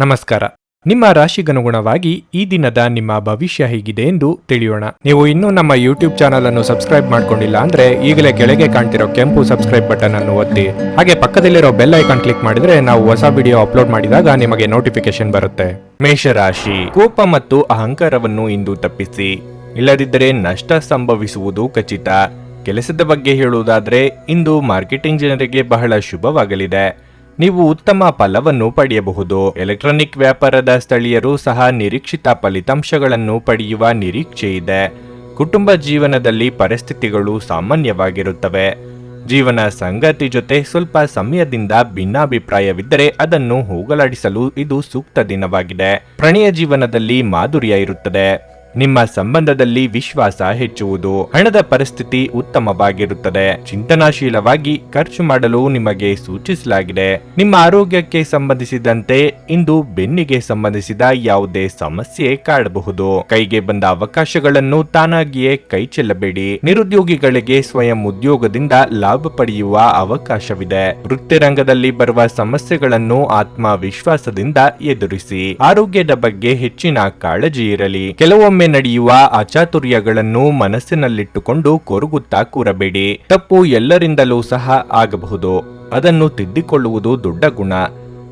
ನಮಸ್ಕಾರ. ನಿಮ್ಮ ರಾಶಿಗನುಗುಣವಾಗಿ ಈ ದಿನದ ನಿಮ್ಮ ಭವಿಷ್ಯ ಹೇಗಿದೆ ಎಂದು ತಿಳಿಯೋಣ. ನೀವು ಇನ್ನೂ ನಮ್ಮ ಯೂಟ್ಯೂಬ್ ಚಾನಲ್ ಅನ್ನು ಸಬ್ಸ್ಕ್ರೈಬ್ ಮಾಡ್ಕೊಂಡಿಲ್ಲ ಅಂದ್ರೆ ಈಗಲೇ ಕೆಳಗೆ ಕಾಣ್ತಿರೋ ಕೆಂಪು ಸಬ್ಸ್ಕ್ರೈಬ್ ಬಟನ್ ಅನ್ನು ಒತ್ತಿ, ಹಾಗೆ ಪಕ್ಕದಲ್ಲಿರೋ ಬೆಲ್ ಐಕಾನ್ ಕ್ಲಿಕ್ ಮಾಡಿದ್ರೆ ನಾವು ಹೊಸ ವಿಡಿಯೋ ಅಪ್ಲೋಡ್ ಮಾಡಿದಾಗ ನಿಮಗೆ ನೋಟಿಫಿಕೇಶನ್ ಬರುತ್ತೆ. ಮೇಷರಾಶಿ, ಕೋಪ ಮತ್ತು ಅಹಂಕಾರವನ್ನು ಇಂದು ತಪ್ಪಿಸಿ, ಇಲ್ಲದಿದ್ದರೆ ನಷ್ಟ ಸಂಭವಿಸುವುದು ಖಚಿತ. ಕೆಲಸದ ಬಗ್ಗೆ ಹೇಳುವುದಾದ್ರೆ ಇಂದು ಮಾರ್ಕೆಟಿಂಗ್ ಜನರಿಗೆ ಬಹಳ ಶುಭವಾಗಲಿದೆ. ನೀವು ಉತ್ತಮ ಫಲವನ್ನು ಪಡೆಯಬಹುದು. ಎಲೆಕ್ಟ್ರಾನಿಕ್ ವ್ಯಾಪಾರದ ಸ್ಥಳೀಯರು ಸಹ ನಿರೀಕ್ಷಿತ ಫಲಿತಾಂಶಗಳನ್ನು ಪಡೆಯುವ ನಿರೀಕ್ಷೆ ಇದೆ. ಕುಟುಂಬ ಜೀವನದಲ್ಲಿ ಪರಿಸ್ಥಿತಿಗಳು ಸಾಮಾನ್ಯವಾಗಿರುತ್ತವೆ. ಜೀವನ ಸಂಗಾತಿ ಜೊತೆ ಸ್ವಲ್ಪ ಸಮಯದಿಂದ ಭಿನ್ನಾಭಿಪ್ರಾಯವಿದ್ದರೆ ಅದನ್ನು ಹೋಗಲಾಡಿಸಲು ಇದು ಸೂಕ್ತ ದಿನವಾಗಿದೆ. ಪ್ರಣಯ ಜೀವನದಲ್ಲಿ ಮಾಧುರ್ಯ ಇರುತ್ತದೆ. ನಿಮ್ಮ ಸಂಬಂಧದಲ್ಲಿ ವಿಶ್ವಾಸ ಹೆಚ್ಚುವುದು. ಹಣದ ಪರಿಸ್ಥಿತಿ ಉತ್ತಮವಾಗಿರುತ್ತದೆ. ಚಿಂತನಾಶೀಲವಾಗಿ ಖರ್ಚು ಮಾಡಲು ನಿಮಗೆ ಸೂಚಿಸಲಾಗಿದೆ. ನಿಮ್ಮ ಆರೋಗ್ಯಕ್ಕೆ ಸಂಬಂಧಿಸಿದಂತೆ ಇಂದು ಬೆನ್ನಿಗೆ ಸಂಬಂಧಿಸಿದ ಯಾವುದೇ ಸಮಸ್ಯೆ ಕಾಡಬಹುದು. ಕೈಗೆ ಬಂದ ಅವಕಾಶಗಳನ್ನು ತಾನಾಗಿಯೇ ಕೈ ಚೆಲ್ಲಬೇಡಿ. ನಿರುದ್ಯೋಗಿಗಳಿಗೆ ಸ್ವಯಂ ಉದ್ಯೋಗದಿಂದ ಲಾಭ ಪಡೆಯುವ ಅವಕಾಶವಿದೆ. ವೃತ್ತಿರಂಗದಲ್ಲಿ ಬರುವ ಸಮಸ್ಯೆಗಳನ್ನು ಆತ್ಮವಿಶ್ವಾಸದಿಂದ ಎದುರಿಸಿ. ಆರೋಗ್ಯದ ಬಗ್ಗೆ ಹೆಚ್ಚಿನ ಕಾಳಜಿ ಇರಲಿ. ಕೆಲವೊಮ್ಮೆ ನಡೆಯುವ ಅಚಾತುರ್ಯಗಳನ್ನು ಮನಸ್ಸಿನಲ್ಲಿಟ್ಟುಕೊಂಡು ಕೊರಗುತ್ತಾ ಕೂರಬೇಡಿ. ತಪ್ಪು ಎಲ್ಲರಿಂದಲೂ ಸಹ ಆಗಬಹುದು. ಅದನ್ನು ತಿದ್ದಿಕೊಳ್ಳುವುದು ದೊಡ್ಡ ಗುಣ.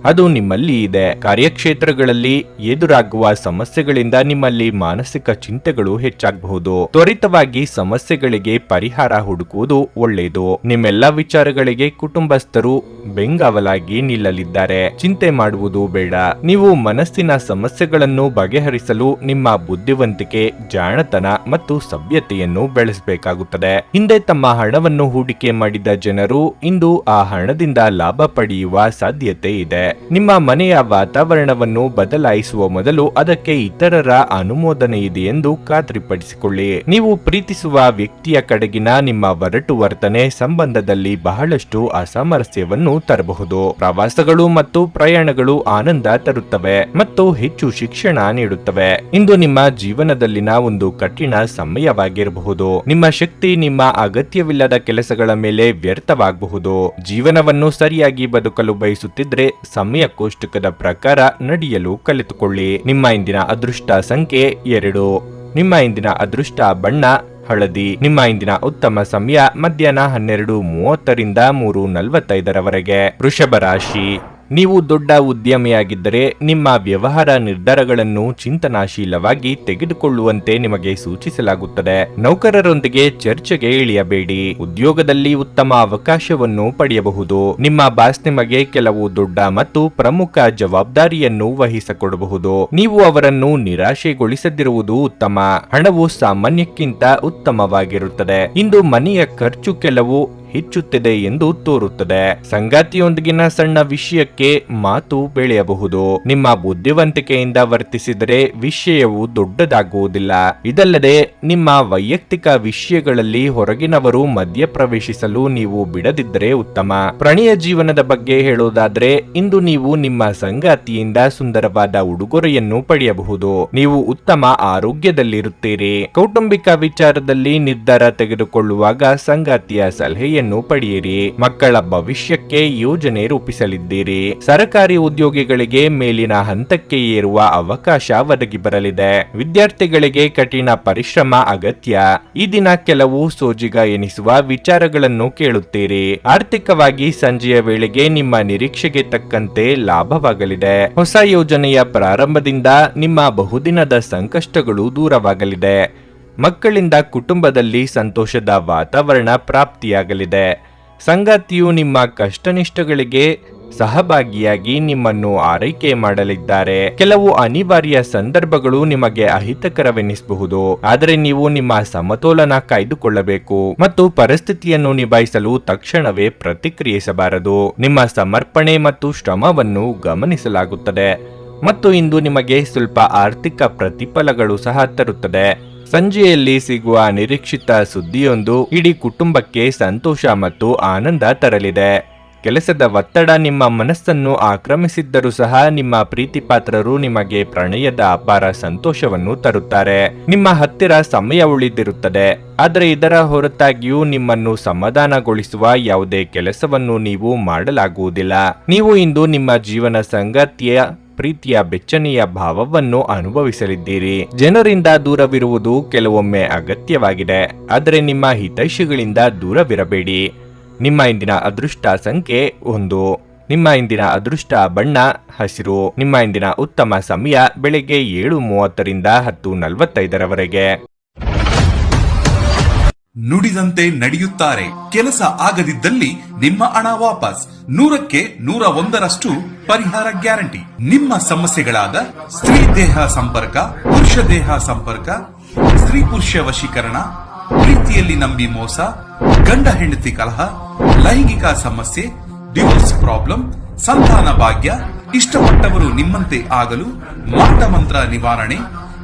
ಅದು ನಿಮ್ಮಲ್ಲಿ ಇದೆ. ಕಾರ್ಯಕ್ಷೇತ್ರಗಳಲ್ಲಿ ಎದುರಾಗುವ ಸಮಸ್ಯೆಗಳಿಂದ ನಿಮ್ಮಲ್ಲಿ ಮಾನಸಿಕ ಚಿಂತೆಗಳು ಹೆಚ್ಚಾಗಬಹುದು. ತ್ವರಿತವಾಗಿ ಸಮಸ್ಯೆಗಳಿಗೆ ಪರಿಹಾರ ಹುಡುಕುವುದು ಒಳ್ಳೆಯದು. ನಿಮ್ಮೆಲ್ಲ ವಿಚಾರಗಳಿಗೆ ಕುಟುಂಬಸ್ಥರು ಬೆಂಗಾವಲಾಗಿ ನಿಲ್ಲಲಿದ್ದಾರೆ. ಚಿಂತೆ ಮಾಡುವುದು ಬೇಡ. ನೀವು ಮನಸ್ಸಿನ ಸಮಸ್ಯೆಗಳನ್ನು ಬಗೆಹರಿಸಲು ನಿಮ್ಮ ಬುದ್ಧಿವಂತಿಕೆ, ಜಾಣತನ ಮತ್ತು ಸಭ್ಯತೆಯನ್ನು ಬೆಳೆಸಬೇಕಾಗುತ್ತದೆ. ಹಿಂದೆ ತಮ್ಮ ಹಣವನ್ನು ಹೂಡಿಕೆ ಮಾಡಿದ ಜನರು ಇಂದು ಆ ಹಣದಿಂದ ಲಾಭ ಪಡೆಯುವ ಸಾಧ್ಯತೆ ಇದೆ. ನಿಮ್ಮ ಮನೆಯ ವಾತಾವರಣವನ್ನು ಬದಲಾಯಿಸುವ ಮೊದಲು ಅದಕ್ಕೆ ಇತರರ ಅನುಮೋದನೆ ಇದೆ ಎಂದು ಖಾತ್ರಿಪಡಿಸಿಕೊಳ್ಳಿ. ನೀವು ಪ್ರೀತಿಸುವ ವ್ಯಕ್ತಿಯ ಕಡೆಗಿನ ನಿಮ್ಮ ಒರಟು ವರ್ತನೆ ಸಂಬಂಧದಲ್ಲಿ ಬಹಳಷ್ಟು ಅಸಾಮರಸ್ಯವನ್ನು ತರಬಹುದು. ಪ್ರವಾಸಗಳು ಮತ್ತು ಪ್ರಯಾಣಗಳು ಆನಂದ ತರುತ್ತವೆ ಮತ್ತು ಹೆಚ್ಚು ಶಿಕ್ಷಣ ನೀಡುತ್ತವೆ. ಇಂದು ನಿಮ್ಮ ಜೀವನದಲ್ಲಿನ ಒಂದು ಕಠಿಣ ಸಮಯವಾಗಿರಬಹುದು. ನಿಮ್ಮ ಶಕ್ತಿ ನಿಮ್ಮ ಅಗತ್ಯವಿಲ್ಲದ ಕೆಲಸಗಳ ಮೇಲೆ ವ್ಯರ್ಥವಾಗಬಹುದು. ಜೀವನವನ್ನು ಸರಿಯಾಗಿ ಬದುಕಲು ಬಯಸುತ್ತಿದ್ರೆ ಸಮಯ ಕೋಷ್ಟಕದ ಪ್ರಕಾರ ನಡೆಯಲು ಕಲಿತುಕೊಳ್ಳಿ. ನಿಮ್ಮ ಇಂದಿನ ಅದೃಷ್ಟ ಸಂಖ್ಯೆ 2. ನಿಮ್ಮ ಇಂದಿನ ಅದೃಷ್ಟ ಬಣ್ಣ ಹಳದಿ. ನಿಮ್ಮ ಇಂದಿನ ಉತ್ತಮ ಸಮಯ ಮಧ್ಯಾಹ್ನ 12:30 ರಿಂದ 3:45 ವೃಷಭ ರಾಶಿ, ನೀವು ದೊಡ್ಡ ಉದ್ಯಮಿಯಾಗಿದ್ದರೆ ನಿಮ್ಮ ವ್ಯವಹಾರ ನಿರ್ಧಾರಗಳನ್ನು ಚಿಂತನಾಶೀಲವಾಗಿ ತೆಗೆದುಕೊಳ್ಳುವಂತೆ ನಿಮಗೆ ಸೂಚಿಸಲಾಗುತ್ತದೆ. ನೌಕರರೊಂದಿಗೆ ಚರ್ಚೆಗೆ ಇಳಿಯಬೇಡಿ. ಉದ್ಯೋಗದಲ್ಲಿ ಉತ್ತಮ ಅವಕಾಶವನ್ನು ಪಡೆಯಬಹುದು. ನಿಮ್ಮ ಬಾಸ್ ನಿಮಗೆ ಕೆಲವು ದೊಡ್ಡ ಮತ್ತು ಪ್ರಮುಖ ಜವಾಬ್ದಾರಿಯನ್ನು ವಹಿಸಿಕೊಡಬಹುದು. ನೀವು ಅವರನ್ನು ನಿರಾಶೆಗೊಳಿಸದಿರುವುದು ಉತ್ತಮ. ಹಣವು ಸಾಮಾನ್ಯಕ್ಕಿಂತ ಉತ್ತಮವಾಗಿರುತ್ತದೆ. ಇಂದು ಮನೆಯ ಖರ್ಚು ಕೆಲವು ಹೆಚ್ಚುತ್ತಿದೆ ಎಂದು ತೋರುತ್ತದೆ. ಸಂಗಾತಿಯೊಂದಿಗಿನ ಸಣ್ಣ ವಿಷಯಕ್ಕೆ ಮಾತು ಬೆಳೆಯಬಹುದು. ನಿಮ್ಮ ಬುದ್ಧಿವಂತಿಕೆಯಿಂದ ವರ್ತಿಸಿದರೆ ವಿಷಯವು ದೊಡ್ಡದಾಗುವುದಿಲ್ಲ. ಇದಲ್ಲದೆ ನಿಮ್ಮ ವೈಯಕ್ತಿಕ ವಿಷಯಗಳಲ್ಲಿ ಹೊರಗಿನವರು ಮಧ್ಯಪ್ರವೇಶಿಸಲು ನೀವು ಬಿಡದಿದ್ದರೆ ಉತ್ತಮ. ಪ್ರಣಯ ಜೀವನದ ಬಗ್ಗೆ ಹೇಳೋದಾದ್ರೆ ಇಂದು ನೀವು ನಿಮ್ಮ ಸಂಗಾತಿಯಿಂದ ಸುಂದರವಾದ ಉಡುಗೊರೆಯನ್ನು ಪಡೆಯಬಹುದು. ನೀವು ಉತ್ತಮ ಆರೋಗ್ಯದಲ್ಲಿರುತ್ತೀರಿ. ಕೌಟುಂಬಿಕ ವಿಚಾರದಲ್ಲಿ ನಿರ್ಧಾರ ತೆಗೆದುಕೊಳ್ಳುವಾಗ ಸಂಗಾತಿಯ ಸಲಹೆ ಪಡೆಯಿರಿ. ಮಕ್ಕಳ ಭವಿಷ್ಯಕ್ಕೆ ಯೋಜನೆ ರೂಪಿಸಲಿದ್ದೀರಿ. ಸರ್ಕಾರಿ ಉದ್ಯೋಗಿಗಳಿಗೆ ಮೇಲಿನ ಹಂತಕ್ಕೆ ಏರುವ ಅವಕಾಶ ಒದಗಿ ಬರಲಿದೆ. ವಿದ್ಯಾರ್ಥಿಗಳಿಗೆ ಕಠಿಣ ಪರಿಶ್ರಮ ಅಗತ್ಯ. ಈ ದಿನ ಕೆಲವು ಸೋಜಿಗ ಎನಿಸುವ ವಿಚಾರಗಳನ್ನು ಕೇಳುತ್ತೀರಿ. ಆರ್ಥಿಕವಾಗಿ ಸಂಜೆಯ ವೇಳೆಗೆ ನಿಮ್ಮ ನಿರೀಕ್ಷೆಗೆ ತಕ್ಕಂತೆ ಲಾಭವಾಗಲಿದೆ. ಹೊಸ ಯೋಜನೆಯ ಪ್ರಾರಂಭದಿಂದ ನಿಮ್ಮ ಬಹುದಿನದ ಸಂಕಷ್ಟಗಳು ದೂರವಾಗಲಿದೆ. ಮಕ್ಕಳಿಂದ ಕುಟುಂಬದಲ್ಲಿ ಸಂತೋಷದ ವಾತಾವರಣ ಪ್ರಾಪ್ತಿಯಾಗಲಿದೆ. ಸಂಗಾತಿಯು ನಿಮ್ಮ ಕಷ್ಟನಿಷ್ಠಗಳಿಗೆ ಸಹಭಾಗಿಯಾಗಿ ನಿಮ್ಮನ್ನು ಆರೈಕೆ ಮಾಡಲಿದ್ದಾರೆ. ಕೆಲವು ಅನಿವಾರ್ಯ ಸಂದರ್ಭಗಳು ನಿಮಗೆ ಅಹಿತಕರವೆನಿಸಬಹುದು. ಆದರೆ ನೀವು ನಿಮ್ಮ ಸಮತೋಲನ ಕಾಯ್ದುಕೊಳ್ಳಬೇಕು ಮತ್ತು ಪರಿಸ್ಥಿತಿಯನ್ನು ನಿಭಾಯಿಸಲು ತಕ್ಷಣವೇ ಪ್ರತಿಕ್ರಿಯಿಸಬಾರದು. ನಿಮ್ಮ ಸಮರ್ಪಣೆ ಮತ್ತು ಶ್ರಮವನ್ನು ಗಮನಿಸಲಾಗುತ್ತದೆ ಮತ್ತು ಇಂದು ನಿಮಗೆ ಸ್ವಲ್ಪ ಆರ್ಥಿಕ ಪ್ರತಿಫಲಗಳು ಸಹ ತರುತ್ತದೆ. ಸಂಜೆಯಲ್ಲಿ ಸಿಗುವ ನಿರೀಕ್ಷಿತ ಸುದ್ದಿಯೊಂದು ಇಡೀ ಕುಟುಂಬಕ್ಕೆ ಸಂತೋಷ ಮತ್ತು ಆನಂದ ತರಲಿದೆ. ಕೆಲಸದ ಒತ್ತಡ ನಿಮ್ಮ ಮನಸ್ಸನ್ನು ಆಕ್ರಮಿಸಿದ್ದರೂ ಸಹ ನಿಮ್ಮ ಪ್ರೀತಿ ಪಾತ್ರರು ನಿಮಗೆ ಪ್ರಣಯದ ಅಪಾರ ಸಂತೋಷವನ್ನು ತರುತ್ತಾರೆ. ನಿಮ್ಮ ಹತ್ತಿರ ಸಮಯ ಉಳಿದಿರುತ್ತದೆ, ಆದರೆ ಇದರ ಹೊರತಾಗಿಯೂ ನಿಮ್ಮನ್ನು ಸಮಾಧಾನಗೊಳಿಸುವ ಯಾವುದೇ ಕೆಲಸವನ್ನು ನೀವು ಮಾಡಲಾಗುವುದಿಲ್ಲ. ನೀವು ಇಂದು ನಿಮ್ಮ ಜೀವನ ಸಂಗಾತಿಯ ಪ್ರೀತಿಯ ಬೆಚ್ಚನೆಯ ಭಾವವನ್ನು ಅನುಭವಿಸಲಿದ್ದೀರಿ. ಜನರಿಂದ ದೂರವಿರುವುದು ಕೆಲವೊಮ್ಮೆ ಅಗತ್ಯವಾಗಿದೆ, ಆದರೆ ನಿಮ್ಮ ಹಿತೈಷಿಗಳಿಂದ ದೂರವಿರಬೇಡಿ. ನಿಮ್ಮ ಇಂದಿನ ಅದೃಷ್ಟ ಸಂಖ್ಯೆ 1. ನಿಮ್ಮ ಇಂದಿನ ಅದೃಷ್ಟ ಬಣ್ಣ ಹಸಿರು. ನಿಮ್ಮ ಇಂದಿನ ಉತ್ತಮ ಸಮಯ ಬೆಳಗ್ಗೆ 7:30ರಿಂದ 10:45ರವರೆಗೆ. ನುಡಿದಂತೆ ನಡೆಯುತ್ತಾರೆ. ಕೆಲಸ ಆಗದಿದ್ದಲ್ಲಿ ನಿಮ್ಮ ಹಣ ವಾಪಸ್. 100ಕ್ಕೆ 101ರಷ್ಟು ಪರಿಹಾರ ಗ್ಯಾರಂಟಿ. ನಿಮ್ಮ ಸಮಸ್ಯೆಗಳಾದ ಸ್ತ್ರೀ ದೇಹ ಸಂಪರ್ಕ, ಪುರುಷ ದೇಹ ಸಂಪರ್ಕ, ಸ್ತ್ರೀ ಪುರುಷ ವಶೀಕರಣ, ಪ್ರೀತಿಯಲ್ಲಿ ನಂಬಿ ಮೋಸ, ಗಂಡ ಹೆಂಡತಿ ಕಲಹ, ಲೈಂಗಿಕ ಸಮಸ್ಯೆ, ಡಿವೋರ್ಸ್ ಪ್ರಾಬ್ಲಮ್, ಸಂತಾನ ಭಾಗ್ಯ, ಇಷ್ಟಪಟ್ಟವರು ನಿಮ್ಮಂತೆ ಆಗಲು ಮಾಟ ಮಂತ್ರ ನಿವಾರಣೆ,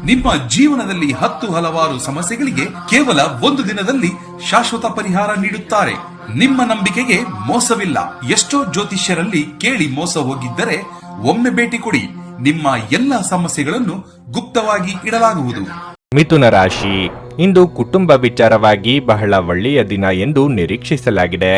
ನಿಮ್ಮ ಜೀವನದಲ್ಲಿ ಹಲವಾರು ಸಮಸ್ಯೆಗಳಿಗೆ ಕೇವಲ 1 ದಿನದಲ್ಲಿ ಶಾಶ್ವತ ಪರಿಹಾರ ನೀಡುತ್ತಾರೆ. ನಿಮ್ಮ ನಂಬಿಕೆಗೆ ಮೋಸವಿಲ್ಲ. ಎಷ್ಟೋ ಜ್ಯೋತಿಷ್ಯರಲ್ಲಿ ಕೇಳಿ ಮೋಸ ಹೋಗಿದ್ದರೆ ಒಮ್ಮೆ ಭೇಟಿ ಕೊಡಿ. ನಿಮ್ಮ ಎಲ್ಲ ಸಮಸ್ಯೆಗಳನ್ನು ಗುಪ್ತವಾಗಿ ಇಡಲಾಗುವುದು. ಮಿಥುನ ರಾಶಿ. ಇಂದು ಕುಟುಂಬ ವಿಚಾರವಾಗಿ ಬಹಳ ಒಳ್ಳೆಯ ದಿನ ಎಂದು ನಿರೀಕ್ಷಿಸಲಾಗಿದೆ.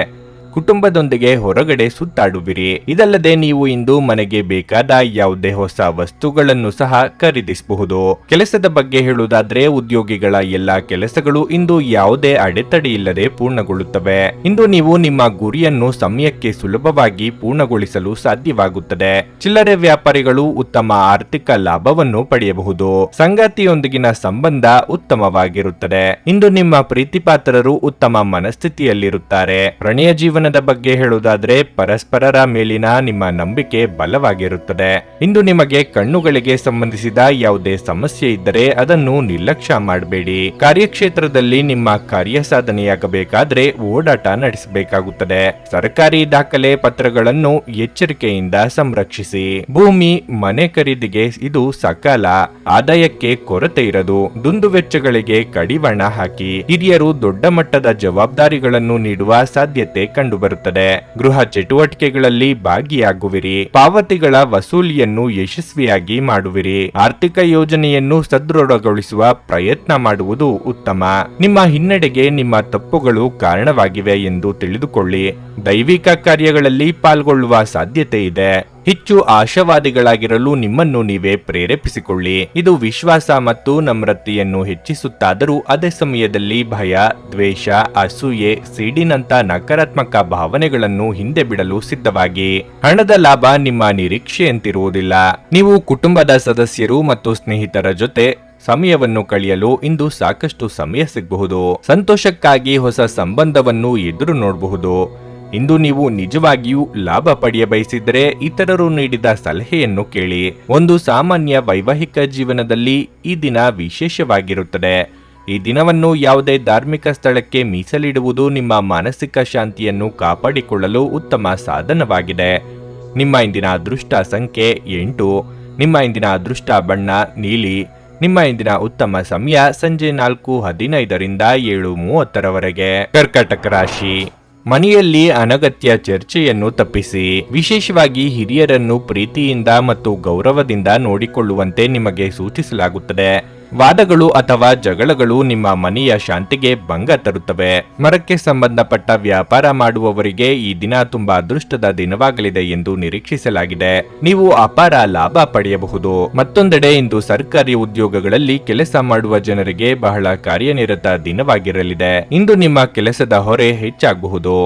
ಕುಟುಂಬದೊಂದಿಗೆ ಹೊರಗಡೆ ಸುತ್ತಾಡುವಿರಿ. ಇದಲ್ಲದೆ ನೀವು ಇಂದು ಮನೆಗೆ ಬೇಕಾದ ಯಾವುದೇ ಹೊಸ ವಸ್ತುಗಳನ್ನು ಸಹ ಖರೀದಿಸಬಹುದು. ಕೆಲಸದ ಬಗ್ಗೆ ಹೇಳುವುದಾದ್ರೆ ಉದ್ಯೋಗಿಗಳ ಎಲ್ಲಾ ಕೆಲಸಗಳು ಇಂದು ಯಾವುದೇ ಅಡೆತಡೆ ಇಲ್ಲದೆ ಪೂರ್ಣಗೊಳ್ಳುತ್ತವೆ. ಇಂದು ನೀವು ನಿಮ್ಮ ಗುರಿಯನ್ನು ಸಮಯಕ್ಕೆ ಸುಲಭವಾಗಿ ಪೂರ್ಣಗೊಳಿಸಲು ಸಾಧ್ಯವಾಗುತ್ತದೆ. ಚಿಲ್ಲರೆ ವ್ಯಾಪಾರಿಗಳು ಉತ್ತಮ ಆರ್ಥಿಕ ಲಾಭವನ್ನು ಪಡೆಯಬಹುದು. ಸಂಗಾತಿಯೊಂದಿಗಿನ ಸಂಬಂಧ ಉತ್ತಮವಾಗಿರುತ್ತದೆ. ಇಂದು ನಿಮ್ಮ ಪ್ರೀತಿಪಾತ್ರರು ಉತ್ತಮ ಮನಸ್ಥಿತಿಯಲ್ಲಿರುತ್ತಾರೆ. ಪ್ರಣಯ ಜೀವನ ಬಗ್ಗೆ ಹೇಳುವುದಾದ್ರೆ ಪರಸ್ಪರರ ಮೇಲಿನ ನಿಮ್ಮ ನಂಬಿಕೆ ಬಲವಾಗಿರುತ್ತದೆ. ಇಂದು ನಿಮಗೆ ಕಣ್ಣುಗಳಿಗೆ ಸಂಬಂಧಿಸಿದ ಯಾವುದೇ ಸಮಸ್ಯೆ ಇದ್ದರೆ ಅದನ್ನು ನಿರ್ಲಕ್ಷ್ಯ ಮಾಡಬೇಡಿ. ಕಾರ್ಯಕ್ಷೇತ್ರದಲ್ಲಿ ನಿಮ್ಮ ಕಾರ್ಯ ಸಾಧನೆಯಾಗಬೇಕಾದ್ರೆ ಓಡಾಟ ನಡೆಸಬೇಕಾಗುತ್ತದೆ. ಸರ್ಕಾರಿ ದಾಖಲೆ ಪತ್ರಗಳನ್ನು ಎಚ್ಚರಿಕೆಯಿಂದ ಸಂರಕ್ಷಿಸಿ. ಭೂಮಿ ಮನೆ ಖರೀದಿಗೆ ಇದು ಸಕಾಲ. ಆದಾಯಕ್ಕೆ ಕೊರತೆ ಇರದು. ದುಂದುವೆಚ್ಚಗಳಿಗೆ ಕಡಿವಾಣ ಹಾಕಿ. ಹಿರಿಯರು ದೊಡ್ಡ ಮಟ್ಟದ ಜವಾಬ್ದಾರಿಗಳನ್ನು ನೀಡುವ ಸಾಧ್ಯತೆ ಕಂಡುಬರುತ್ತದೆ. ಗೃಹ ಚಟುವಟಿಕೆಗಳಲ್ಲಿ ಭಾಗಿಯಾಗುವಿರಿ. ಪಾವತಿಗಳ ವಸೂಲಿಯನ್ನು ಯಶಸ್ವಿಯಾಗಿ ಮಾಡುವಿರಿ. ಆರ್ಥಿಕ ಯೋಜನೆಯನ್ನು ಸದೃಢಗೊಳಿಸುವ ಪ್ರಯತ್ನ ಮಾಡುವುದು ಉತ್ತಮ. ನಿಮ್ಮ ಹಿನ್ನಡೆಗೆ ನಿಮ್ಮ ತಪ್ಪುಗಳು ಕಾರಣವಾಗಿವೆ ಎಂದು ತಿಳಿದುಕೊಳ್ಳಿ. ದೈವಿಕ ಕಾರ್ಯಗಳಲ್ಲಿ ಪಾಲ್ಗೊಳ್ಳುವ ಸಾಧ್ಯತೆ ಇದೆ. ಹೆಚ್ಚು ಆಶಾವಾದಿಗಳಾಗಿರಲು ನಿಮ್ಮನ್ನು ನೀವೇ ಪ್ರೇರೇಪಿಸಿಕೊಳ್ಳಿ. ಇದು ವಿಶ್ವಾಸ ಮತ್ತು ನಮ್ರತೆಯನ್ನು ಹೆಚ್ಚಿಸುತ್ತಾದರೂ ಅದೇ ಸಮಯದಲ್ಲಿ ಭಯ, ದ್ವೇಷ, ಅಸೂಯೆ, ಸಿಡಿನಂತ ನಕಾರಾತ್ಮಕ ಭಾವನೆಗಳನ್ನು ಹಿಂದೆ ಬಿಡಲು ಸಿದ್ಧವಾಗಿ. ಹಣದ ಲಾಭ ನಿಮ್ಮ ನಿರೀಕ್ಷೆಯಂತಿರುವುದಿಲ್ಲ. ನೀವು ಕುಟುಂಬದ ಸದಸ್ಯರು ಮತ್ತು ಸ್ನೇಹಿತರ ಜೊತೆ ಸಮಯವನ್ನು ಕಳೆಯಲು ಇಂದು ಸಾಕಷ್ಟು ಸಮಯ ಸಿಗಬಹುದು. ಸಂತೋಷಕ್ಕಾಗಿ ಹೊಸ ಸಂಬಂಧವನ್ನು ಎದುರು ನೋಡಬಹುದು. ಇಂದು ನೀವು ನಿಜವಾಗಿಯೂ ಲಾಭ ಪಡೆಯ ಬಯಸಿದರೆ ಇತರರು ನೀಡಿದ ಸಲಹೆಯನ್ನು ಕೇಳಿ. ಒಂದು ಸಾಮಾನ್ಯ ವೈವಾಹಿಕ ಜೀವನದಲ್ಲಿ ಈ ದಿನ ವಿಶೇಷವಾಗಿರುತ್ತದೆ. ಈ ದಿನವನ್ನು ಯಾವುದೇ ಧಾರ್ಮಿಕ ಸ್ಥಳಕ್ಕೆ ಮೀಸಲಿಡುವುದು ನಿಮ್ಮ ಮಾನಸಿಕ ಶಾಂತಿಯನ್ನು ಕಾಪಾಡಿಕೊಳ್ಳಲು ಉತ್ತಮ ಸಾಧನವಾಗಿದೆ. ನಿಮ್ಮ ಇಂದಿನ ಅದೃಷ್ಟ ಸಂಖ್ಯೆ 8. ನಿಮ್ಮ ಇಂದಿನ ಅದೃಷ್ಟ ಬಣ್ಣ ನೀಲಿ. ನಿಮ್ಮ ಇಂದಿನ ಉತ್ತಮ ಸಮಯ ಸಂಜೆ 4:15ರಿಂದ 7:30ರವರೆಗೆ. ಕರ್ಕಾಟಕ ರಾಶಿ. ಮನೆಯಲ್ಲಿ ಅನಗತ್ಯ ಚರ್ಚೆಯನ್ನು ತಪ್ಪಿಸಿ. ವಿಶೇಷವಾಗಿ ಹಿರಿಯರನ್ನು ಪ್ರೀತಿಯಿಂದ ಮತ್ತು ಗೌರವದಿಂದ ನೋಡಿಕೊಳ್ಳುವಂತೆ ನಿಮಗೆ ಸೂಚಿಸಲಾಗುತ್ತದೆ. ವಾದಗಳು ಅಥವಾ ಜಗಳಗಳು ನಿಮ್ಮ ಮನೆಯ ಶಾಂತಿಗೆ ಭಂಗ ತರುತ್ತವೆ. ಮರಕ್ಕೆ ಸಂಬಂಧಪಟ್ಟ ವ್ಯಾಪಾರ ಮಾಡುವವರಿಗೆ ಈ ದಿನ ತುಂಬಾ ಅದೃಷ್ಟದ ದಿನವಾಗಲಿದೆ ಎಂದು ನಿರೀಕ್ಷಿಸಲಾಗಿದೆ. ನೀವು ಅಪಾರ ಲಾಭ ಪಡೆಯಬಹುದು. ಮತ್ತೊಂದೆಡೆ ಇಂದು ಸರ್ಕಾರಿ ಉದ್ಯೋಗಗಳಲ್ಲಿ ಕೆಲಸ ಮಾಡುವ ಜನರಿಗೆ ಬಹಳ ಕಾರ್ಯನಿರತ ದಿನವಾಗಿರಲಿದೆ. ಇಂದು ನಿಮ್ಮ ಕೆಲಸದ ಹೊರೆ ಹೆಚ್ಚಾಗಬಹುದು.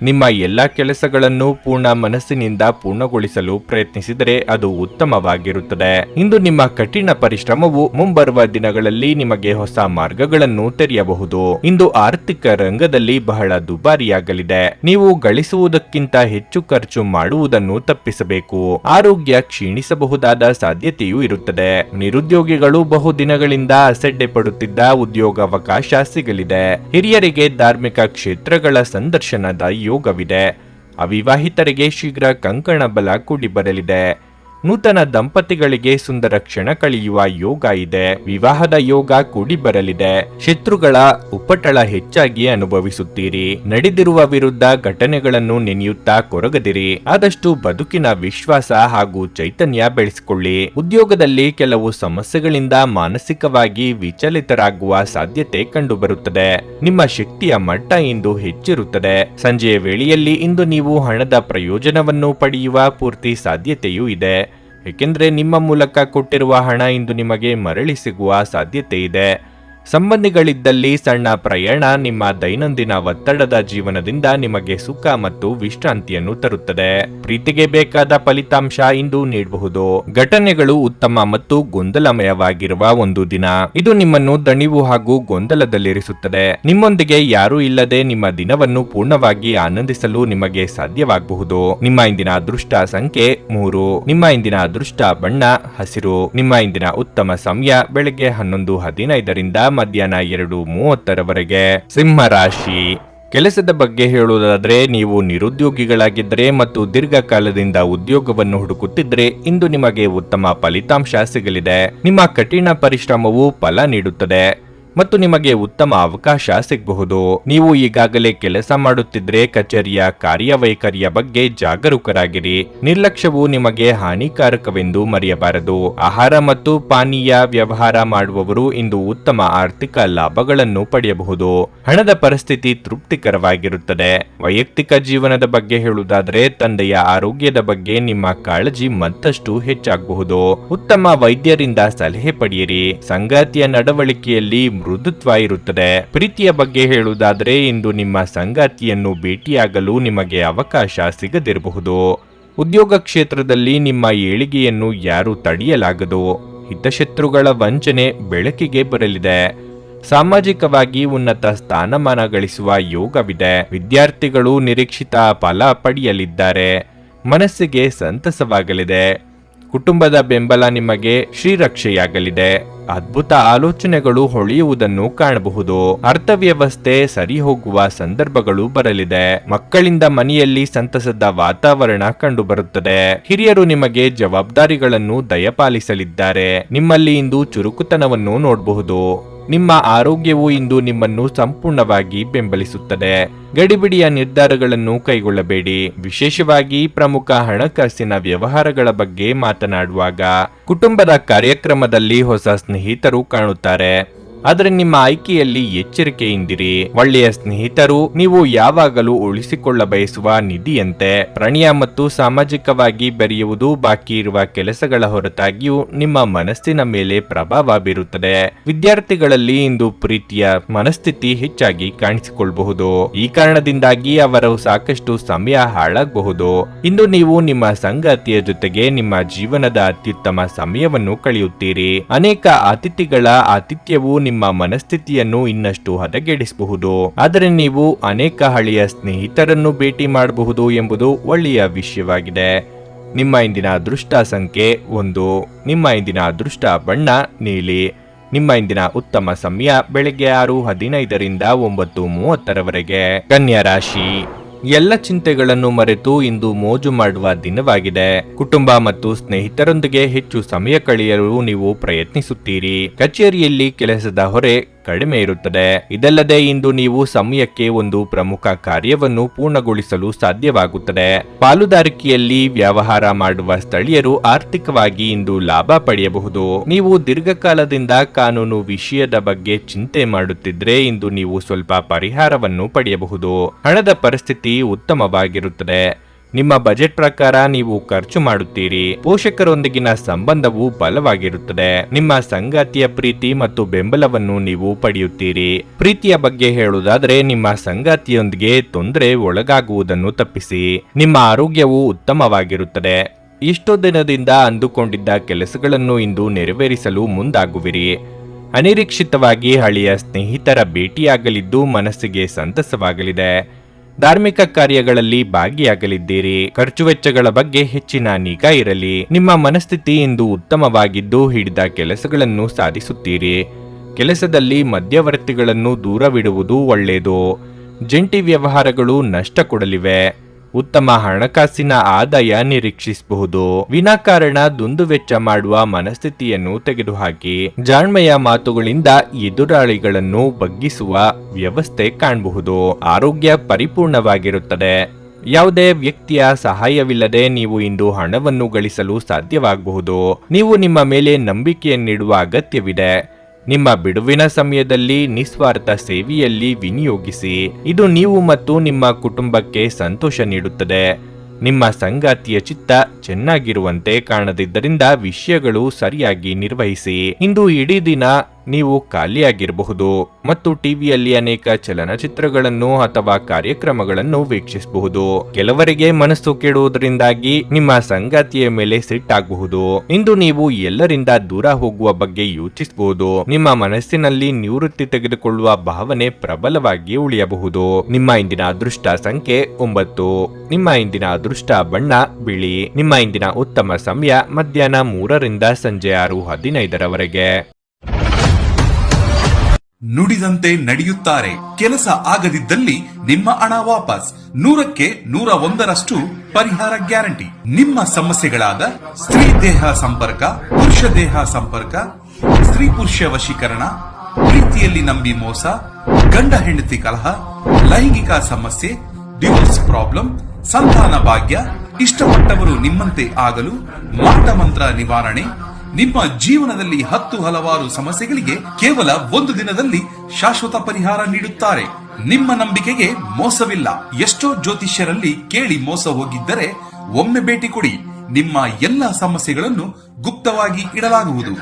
ನಿಮ್ಮ ಎಲ್ಲ ಕೆಲಸಗಳನ್ನು ಪೂರ್ಣ ಮನಸ್ಸಿನಿಂದ ಪೂರ್ಣಗೊಳಿಸಲು ಪ್ರಯತ್ನಿಸಿದರೆ ಅದು ಉತ್ತಮವಾಗಿರುತ್ತದೆ. ಇಂದು ನಿಮ್ಮ ಕಠಿಣ ಪರಿಶ್ರಮವು ಮುಂಬರುವ ದಿನಗಳಲ್ಲಿ ನಿಮಗೆ ಹೊಸ ಮಾರ್ಗಗಳನ್ನು ತೆರೆಯಬಹುದು. ಇಂದು ಆರ್ಥಿಕ ರಂಗದಲ್ಲಿ ಬಹಳ ದುಬಾರಿಯಾಗಲಿದೆ. ನೀವು ಗಳಿಸುವುದಕ್ಕಿಂತ ಹೆಚ್ಚು ಖರ್ಚು ಮಾಡುವುದನ್ನು ತಪ್ಪಿಸಬೇಕು. ಆರೋಗ್ಯ ಕ್ಷೀಣಿಸಬಹುದಾದ ಸಾಧ್ಯತೆಯೂ ಇರುತ್ತದೆ. ನಿರುದ್ಯೋಗಿಗಳು ಬಹುದಿನಗಳಿಂದ ಅಸಡ್ಡೆ ಪಡುತ್ತಿದ್ದ ಉದ್ಯೋಗಾವಕಾಶ ಸಿಗಲಿದೆ. ಹಿರಿಯರಿಗೆ ಧಾರ್ಮಿಕ ಕ್ಷೇತ್ರಗಳ ಸಂದರ್ಶನದ ಯೋಗವಿದೆ. ಅವಿವಾಹಿತರಿಗೆ ಶೀಘ್ರ ಕಂಕಣ ಬಲ ಕೂಡಿ ಬರಲಿದೆ. ನೂತನ ದಂಪತಿಗಳಿಗೆ ಸುಂದರ ಕ್ಷಣ ಕಳೆಯುವ ಯೋಗ ಇದೆ. ವಿವಾಹದ ಯೋಗ ಕೂಡಿ ಬರಲಿದೆ. ಶತ್ರುಗಳ ಉಪಟಳ ಹೆಚ್ಚಾಗಿ ಅನುಭವಿಸುತ್ತೀರಿ. ನಡೆದಿರುವ ವಿರುದ್ಧ ಘಟನೆಗಳನ್ನು ನೆನೆಯುತ್ತಾ ಕೊರಗದಿರಿ. ಆದಷ್ಟು ಬದುಕಿನ ವಿಶ್ವಾಸ ಹಾಗೂ ಚೈತನ್ಯ ಬೆಳೆಸಿಕೊಳ್ಳಿ. ಉದ್ಯೋಗದಲ್ಲಿ ಕೆಲವು ಸಮಸ್ಯೆಗಳಿಂದ ಮಾನಸಿಕವಾಗಿ ವಿಚಲಿತರಾಗುವ ಸಾಧ್ಯತೆ ಕಂಡುಬರುತ್ತದೆ. ನಿಮ್ಮ ಶಕ್ತಿಯ ಮಟ್ಟ ಇಂದು ಹೆಚ್ಚಿರುತ್ತದೆ. ಸಂಜೆಯ ವೇಳೆಯಲ್ಲಿ ಇಂದು ನೀವು ಹಣದ ಪ್ರಯೋಜನವನ್ನು ಪಡೆಯುವ ಪೂರ್ತಿ ಸಾಧ್ಯತೆಯೂ ಇದೆ. ಏಕೆಂದರೆ ನಿಮ್ಮ ಮೂಲಕ ಕೊಟ್ಟಿರುವ ಹಣ ಇಂದು ನಿಮಗೆ ಮರಳಿ ಸಿಗುವ ಸಾಧ್ಯತೆ ಇದೆ. ಸಂಬಂಧಿಗಳಿದ್ದಲ್ಲಿ ಸಣ್ಣ ಪ್ರಯಾಣ ನಿಮ್ಮ ದೈನಂದಿನ ಒತ್ತಡದ ಜೀವನದಿಂದ ನಿಮಗೆ ಸುಖ ಮತ್ತು ವಿಶ್ರಾಂತಿಯನ್ನು ತರುತ್ತದೆ. ಪ್ರೀತಿಗೆ ಬೇಕಾದ ಫಲಿತಾಂಶ ಇಂದು ನೀಡಬಹುದು. ಘಟನೆಗಳು ಉತ್ತಮ ಮತ್ತು ಗೊಂದಲಮಯವಾಗಿರುವ ಒಂದು ದಿನ. ಇದು ನಿಮ್ಮನ್ನು ದಣಿವು ಹಾಗೂ ಗೊಂದಲದಲ್ಲಿರಿಸುತ್ತದೆ. ನಿಮ್ಮೊಂದಿಗೆ ಯಾರೂ ಇಲ್ಲದೆ ನಿಮ್ಮ ದಿನವನ್ನು ಪೂರ್ಣವಾಗಿ ಆನಂದಿಸಲು ನಿಮಗೆ ಸಾಧ್ಯವಾಗಬಹುದು. ನಿಮ್ಮ ಇಂದಿನ ಅದೃಷ್ಟ ಸಂಖ್ಯೆ 3. ನಿಮ್ಮ ಇಂದಿನ ಅದೃಷ್ಟ ಬಣ್ಣ ಹಸಿರು. ನಿಮ್ಮ ಇಂದಿನ ಉತ್ತಮ ಸಮಯ ಬೆಳಗ್ಗೆ 11:15 ಮಧ್ಯಾಹ್ನ 2:30 ಸಿಂಹ ರಾಶಿ. ಕೆಲಸದ ಬಗ್ಗೆ ಹೇಳುವುದಾದರೆ, ನೀವು ನಿರುದ್ಯೋಗಿಗಳಾಗಿದ್ದರೆ ಮತ್ತು ದೀರ್ಘಕಾಲದಿಂದ ಉದ್ಯೋಗವನ್ನು ಹುಡುಕುತ್ತಿದ್ದರೆ ಇಂದು ನಿಮಗೆ ಉತ್ತಮ ಫಲಿತಾಂಶ ಸಿಗಲಿದೆ. ನಿಮ್ಮ ಕಠಿಣ ಪರಿಶ್ರಮವು ಫಲ ನೀಡುತ್ತದೆ ಮತ್ತು ನಿಮಗೆ ಉತ್ತಮ ಅವಕಾಶ ಸಿಗಬಹುದು. ನೀವು ಈಗಾಗಲೇ ಕೆಲಸ ಮಾಡುತ್ತಿದ್ರೆ ಕಚೇರಿಯ ಕಾರ್ಯವೈಖರಿಯ ಬಗ್ಗೆ ಜಾಗರೂಕರಾಗಿರಿ. ನಿರ್ಲಕ್ಷ್ಯವು ನಿಮಗೆ ಹಾನಿಕಾರಕವೆಂದು ಮರೆಯಬಾರದು. ಆಹಾರ ಮತ್ತು ಪಾನೀಯ ವ್ಯವಹಾರ ಮಾಡುವವರು ಇಂದು ಉತ್ತಮ ಆರ್ಥಿಕ ಲಾಭಗಳನ್ನು ಪಡೆಯಬಹುದು. ಹಣದ ಪರಿಸ್ಥಿತಿ ತೃಪ್ತಿಕರವಾಗಿರುತ್ತದೆ. ವೈಯಕ್ತಿಕ ಜೀವನದ ಬಗ್ಗೆ ಹೇಳುವುದಾದರೆ, ತಂದೆಯ ಆರೋಗ್ಯದ ಬಗ್ಗೆ ನಿಮ್ಮ ಕಾಳಜಿ ಮತ್ತಷ್ಟು ಹೆಚ್ಚಾಗಬಹುದು. ಉತ್ತಮ ವೈದ್ಯರಿಂದ ಸಲಹೆ ಪಡೆಯಿರಿ. ಸಂಗಾತಿಯ ನಡವಳಿಕೆಯಲ್ಲಿ ಮೃದುತ್ವ ಇರುತ್ತದೆ. ಪ್ರೀತಿಯ ಬಗ್ಗೆ ಹೇಳುವುದಾದರೆ, ಇಂದು ನಿಮ್ಮ ಸಂಗಾತಿಯನ್ನು ಭೇಟಿಯಾಗಲು ನಿಮಗೆ ಅವಕಾಶ ಸಿಗದಿರಬಹುದು. ಉದ್ಯೋಗ ಕ್ಷೇತ್ರದಲ್ಲಿ ನಿಮ್ಮ ಏಳಿಗೆಯನ್ನು ಯಾರು ತಡೆಯಲಾಗದು. ಹಿತಶತ್ರುಗಳ ವಂಚನೆ ಬೆಳಕಿಗೆ ಬರಲಿದೆ. ಸಾಮಾಜಿಕವಾಗಿ ಉನ್ನತ ಸ್ಥಾನಮಾನ ಗಳಿಸುವ ಯೋಗವಿದೆ. ವಿದ್ಯಾರ್ಥಿಗಳು ನಿರೀಕ್ಷಿತ ಫಲ ಪಡೆಯಲಿದ್ದಾರೆ. ಮನಸ್ಸಿಗೆ ಸಂತಸವಾಗಲಿದೆ. ಕುಟುಂಬದ ಬೆಂಬಲ ನಿಮಗೆ ಶ್ರೀರಕ್ಷೆಯಾಗಲಿದೆ. ಅದ್ಭುತ ಆಲೋಚನೆಗಳು ಹೊಳೆಯುವುದನ್ನು ಕಾಣಬಹುದು. ಅರ್ಥವ್ಯವಸ್ಥೆ ಸರಿ ಹೋಗುವ ಸಂದರ್ಭಗಳು ಬರಲಿದೆ. ಮಕ್ಕಳಿಂದ ಮನೆಯಲ್ಲಿ ಸಂತಸದ ವಾತಾವರಣ ಕಂಡುಬರುತ್ತದೆ. ಹಿರಿಯರು ನಿಮಗೆ ಜವಾಬ್ದಾರಿಗಳನ್ನು ದಯಪಾಲಿಸಲಿದ್ದಾರೆ. ನಿಮ್ಮಲ್ಲಿ ಇಂದು ಚುರುಕುತನವನ್ನು ನೋಡಬಹುದು. ನಿಮ್ಮ ಆರೋಗ್ಯವು ಇಂದು ನಿಮ್ಮನ್ನು ಸಂಪೂರ್ಣವಾಗಿ ಬೆಂಬಲಿಸುತ್ತದೆ. ಗಡಿಬಿಡಿಯ ನಿರ್ಧಾರಗಳನ್ನು ಕೈಗೊಳ್ಳಬೇಡಿ. ವಿಶೇಷವಾಗಿ ಪ್ರಮುಖ ಹಣಕಾಸಿನ ವ್ಯವಹಾರಗಳ ಬಗ್ಗೆ ಮಾತನಾಡುವಾಗ ಕುಟುಂಬದ ಕಾರ್ಯಕ್ರಮದಲ್ಲಿ ಹೊಸ ಸ್ನೇಹಿತರು ಕಾಣುತ್ತಾರೆ. ಆದರೆ ನಿಮ್ಮ ಆಯ್ಕೆಯಲ್ಲಿ ಎಚ್ಚರಿಕೆಯಿಂದಿರಿ. ಒಳ್ಳೆಯ ಸ್ನೇಹಿತರು ನೀವು ಯಾವಾಗಲೂ ಉಳಿಸಿಕೊಳ್ಳ ಬಯಸುವ ನಿಧಿಯಂತೆ. ಪ್ರಣಯ ಮತ್ತು ಸಾಮಾಜಿಕವಾಗಿ ಬೆರೆಯುವುದು ಬಾಕಿ ಇರುವ ಕೆಲಸಗಳ ಹೊರತಾಗಿಯೂ ನಿಮ್ಮ ಮನಸ್ಸಿನ ಮೇಲೆ ಪ್ರಭಾವ ಬೀರುತ್ತದೆ. ವಿದ್ಯಾರ್ಥಿಗಳಲ್ಲಿ ಇಂದು ಪ್ರೀತಿಯ ಮನಸ್ಥಿತಿ ಹೆಚ್ಚಾಗಿ ಕಾಣಿಸಿಕೊಳ್ಳಬಹುದು. ಈ ಕಾರಣದಿಂದಾಗಿ ಅವರು ಸಾಕಷ್ಟು ಸಮಯ ಹಾಳಾಗಬಹುದು. ಇಂದು ನೀವು ನಿಮ್ಮ ಸಂಗಾತಿಯ ಜೊತೆಗೆ ನಿಮ್ಮ ಜೀವನದ ಅತ್ಯುತ್ತಮ ಸಮಯವನ್ನು ಕಳೆಯುತ್ತೀರಿ. ಅನೇಕ ಅತಿಥಿಗಳ ಆತಿಥ್ಯವು ನಿಮ್ಮ ಮನಸ್ಥಿತಿಯನ್ನು ಇನ್ನಷ್ಟು ಹದಗೆಡಿಸಬಹುದು. ಆದರೆ ನೀವು ಅನೇಕ ಹಳೆಯ ಸ್ನೇಹಿತರನ್ನು ಭೇಟಿ ಮಾಡಬಹುದು ಎಂಬುದು ಒಳ್ಳೆಯ ವಿಷಯವಾಗಿದೆ. ನಿಮ್ಮ ಇಂದಿನ ಅದೃಷ್ಟ ಸಂಖ್ಯೆ 1. ನಿಮ್ಮ ಇಂದಿನ ಅದೃಷ್ಟ ಬಣ್ಣ ನೀಲಿ. ನಿಮ್ಮ ಇಂದಿನ ಉತ್ತಮ ಸಮಯ ಬೆಳಗ್ಗೆ 6:15 9:30 ಕನ್ಯಾ ರಾಶಿ. ಎಲ್ಲ ಚಿಂತೆಗಳನ್ನು ಮರೆತು ಇಂದು ಮೋಜು ಮಾಡುವ ದಿನವಾಗಿದೆ. ಕುಟುಂಬ ಮತ್ತು ಸ್ನೇಹಿತರೊಂದಿಗೆ ಹೆಚ್ಚು ಸಮಯ ಕಳೆಯಲು ನೀವು ಪ್ರಯತ್ನಿಸುತ್ತೀರಿ. ಕಚೇರಿಯಲ್ಲಿ ಕೆಲಸದ ಹೊರೆ ಕಡಿಮೆ ಇರುತ್ತದೆ. ಇದಲ್ಲದೆ ಇಂದು ನೀವು ಸಮಯಕ್ಕೆ ಒಂದು ಪ್ರಮುಖ ಕಾರ್ಯವನ್ನು ಪೂರ್ಣಗೊಳಿಸಲು ಸಾಧ್ಯವಾಗುತ್ತದೆ. ಪಾಲುದಾರಿಕೆಯಲ್ಲಿ ವ್ಯವಹಾರ ಮಾಡುವ ಸ್ಥಳೀಯರು ಆರ್ಥಿಕವಾಗಿ ಇಂದು ಲಾಭ ಪಡೆಯಬಹುದು. ನೀವು ದೀರ್ಘಕಾಲದಿಂದ ಕಾನೂನು ವಿಷಯದ ಬಗ್ಗೆ ಚಿಂತೆ ಮಾಡುತ್ತಿದ್ರೆ ಇಂದು ನೀವು ಸ್ವಲ್ಪ ಪರಿಹಾರವನ್ನು ಪಡೆಯಬಹುದು. ಹಣದ ಪರಿಸ್ಥಿತಿ ಉತ್ತಮವಾಗಿರುತ್ತದೆ. ನಿಮ್ಮ ಬಜೆಟ್ ಪ್ರಕಾರ ನೀವು ಖರ್ಚು ಮಾಡುತ್ತೀರಿ. ಪೋಷಕರೊಂದಿಗಿನ ಸಂಬಂಧವು ಬಲವಾಗಿರುತ್ತದೆ. ನಿಮ್ಮ ಸಂಗಾತಿಯ ಪ್ರೀತಿ ಮತ್ತು ಬೆಂಬಲವನ್ನು ನೀವು ಪಡೆಯುತ್ತೀರಿ. ಪ್ರೀತಿಯ ಬಗ್ಗೆ ಹೇಳುವುದಾದರೆ, ನಿಮ್ಮ ಸಂಗಾತಿಯೊಂದಿಗೆ ತೊಂದರೆ ಒಳಗಾಗುವುದನ್ನು ತಪ್ಪಿಸಿ. ನಿಮ್ಮ ಆರೋಗ್ಯವು ಉತ್ತಮವಾಗಿರುತ್ತದೆ. ಇಷ್ಟೋ ದಿನದಿಂದ ಅಂದುಕೊಂಡಿದ್ದ ಕೆಲಸಗಳನ್ನು ಇಂದು ನೆರವೇರಿಸಲು ಮುಂದಾಗುವಿರಿ. ಅನಿರೀಕ್ಷಿತವಾಗಿ ಹಳೆಯ ಸ್ನೇಹಿತರ ಭೇಟಿಯಾಗಲಿದ್ದು ಮನಸ್ಸಿಗೆ ಸಂತಸವಾಗಲಿದೆ. ಧಾರ್ಮಿಕ ಕಾರ್ಯಗಳಲ್ಲಿ ಭಾಗಿಯಾಗಲಿದ್ದೀರಿ. ಖರ್ಚು ವೆಚ್ಚಗಳ ಬಗ್ಗೆ ಹೆಚ್ಚಿನ ನಿಗಾ ಇರಲಿ. ನಿಮ್ಮ ಮನಸ್ಥಿತಿ ಇಂದು ಉತ್ತಮವಾಗಿದ್ದು ಹಿಡಿದ ಕೆಲಸಗಳನ್ನು ಸಾಧಿಸುತ್ತೀರಿ. ಕೆಲಸದಲ್ಲಿ ಮಧ್ಯವರ್ತಿಗಳನ್ನು ದೂರವಿಡುವುದು ಒಳ್ಳೆಯದು. ಜಂಟಿ ವ್ಯವಹಾರಗಳು ನಷ್ಟ ಕೊಡಲಿವೆ. ಉತ್ತಮ ಹಣಕಾಸಿನ ಆದಾಯ ನಿರೀಕ್ಷಿಸಬಹುದು. ವಿನಾಕಾರಣ ದುಂದುವೆಚ್ಚ ಮಾಡುವ ಮನಸ್ಥಿತಿಯನ್ನು ತೆಗೆದುಹಾಕಿ. ಜಾಣ್ಮೆಯ ಮಾತುಗಳಿಂದ ಎದುರಾಳಿಗಳನ್ನು ಬಗ್ಗಿಸುವ ವ್ಯವಸ್ಥೆ ಕಾಣಬಹುದು. ಆರೋಗ್ಯ ಪರಿಪೂರ್ಣವಾಗಿರುತ್ತದೆ. ಯಾವುದೇ ವ್ಯಕ್ತಿಯ ಸಹಾಯವಿಲ್ಲದೆ ನೀವು ಇಂದು ಹಣವನ್ನು ಗಳಿಸಲು ಸಾಧ್ಯವಾಗಬಹುದು. ನೀವು ನಿಮ್ಮ ಮೇಲೆ ನಂಬಿಕೆಯನ್ನಿಡುವ ಅಗತ್ಯವಿದೆ. ನಿಮ್ಮ ಬಿಡುವಿನ ಸಮಯದಲ್ಲಿ ನಿಸ್ವಾರ್ಥ ಸೇವೆಯಲ್ಲಿ ವಿನಿಯೋಗಿಸಿ. ಇದು ನೀವು ಮತ್ತು ನಿಮ್ಮ ಕುಟುಂಬಕ್ಕೆ ಸಂತೋಷ ನೀಡುತ್ತದೆ. ನಿಮ್ಮ ಸಂಗಾತಿಯ ಚಿತ್ತ ಚೆನ್ನಾಗಿರುವಂತೆ ಕಾಣದಿದ್ದರಿಂದ ವಿಷಯಗಳು ಸರಿಯಾಗಿ ನಿರ್ವಹಿಸಿ. ಇಂದು ಇಡೀ ದಿನ ನೀವು ಖಾಲಿಯಾಗಿರಬಹುದು ಮತ್ತು ಟಿವಿಯಲ್ಲಿ ಅನೇಕ ಚಲನಚಿತ್ರಗಳನ್ನು ಅಥವಾ ಕಾರ್ಯಕ್ರಮಗಳನ್ನು ವೀಕ್ಷಿಸಬಹುದು. ಕೆಲವರಿಗೆ ಮನಸ್ಸು ಕೆಡುವುದರಿಂದಾಗಿ ನಿಮ್ಮ ಸಂಗಾತಿಯ ಮೇಲೆ ಸಿಟ್ಟಾಗಬಹುದು. ಇಂದು ನೀವು ಎಲ್ಲರಿಂದ ದೂರ ಹೋಗುವ ಬಗ್ಗೆ ಯೋಚಿಸಬಹುದು. ನಿಮ್ಮ ಮನಸ್ಸಿನಲ್ಲಿ ನಿವೃತ್ತಿ ತೆಗೆದುಕೊಳ್ಳುವ ಭಾವನೆ ಪ್ರಬಲವಾಗಿ ಉಳಿಯಬಹುದು. ನಿಮ್ಮ ಇಂದಿನ ಅದೃಷ್ಟ ಸಂಖ್ಯೆ 9. ನಿಮ್ಮ ಇಂದಿನ ಅದೃಷ್ಟ ಬಣ್ಣ ಬಿಳಿ. ನಿಮ್ಮ ಇಂದಿನ ಉತ್ತಮ ಸಮಯ ಮಧ್ಯಾಹ್ನ 3ರಿಂದ ಸಂಜೆ 6:15ರವರೆಗೆ. ನುಡಿದಂತೆ ನಡೆಯುತ್ತಾರೆ. ಕೆಲಸ ಆಗದಿದ್ದಲ್ಲಿ ನಿಮ್ಮ ಹಣ ವಾಪಸ್. 100ಕ್ಕೆ 101ರಷ್ಟು ಪರಿಹಾರ ಗ್ಯಾರಂಟಿ. ನಿಮ್ಮ ಸಮಸ್ಯೆಗಳಾದ ಸ್ತ್ರೀ ದೇಹ ಸಂಪರ್ಕ, ಪುರುಷ ದೇಹ ಸಂಪರ್ಕ, ಸ್ತ್ರೀ ಪುರುಷ ವಶೀಕರಣ, ಪ್ರೀತಿಯಲ್ಲಿ ನಂಬಿ ಮೋಸ, ಗಂಡ ಹೆಂಡತಿ ಕಲಹ, ಲೈಂಗಿಕ ಸಮಸ್ಯೆ, ಡಿವೋರ್ಸ್ ಪ್ರಾಬ್ಲಮ್, ಸಂತಾನ ಭಾಗ್ಯ, ಇಷ್ಟಪಟ್ಟವರು ನಿಮ್ಮಂತೆ ಆಗಲು, ಮಾಟ ಮಂತ್ರ ನಿವಾರಣೆ, ನಿಮ್ಮ ಜೀವನದಲ್ಲಿ 10 ಹಲವಾರು ಸಮಸ್ಯೆಗಳಿಗೆ ಕೇವಲ 1 ದಿನದಲ್ಲಿ ಶಾಶ್ವತ ಪರಿಹಾರ ನೀಡುತ್ತಾರೆ. ನಿಮ್ಮ ನಂಬಿಕೆಗೆ ಮೋಸವಿಲ್ಲ. ಎಷ್ಟೋ ಜ್ಯೋತಿಷ್ಯರಲ್ಲಿ ಕೇಳಿ ಮೋಸ ಹೋಗಿದ್ದರೆ ಒಮ್ಮೆ ಭೇಟಿ ಕೊಡಿ. ನಿಮ್ಮ ಎಲ್ಲ ಸಮಸ್ಯೆಗಳನ್ನು ಗುಪ್ತವಾಗಿ ಇಡಲಾಗುವುದು.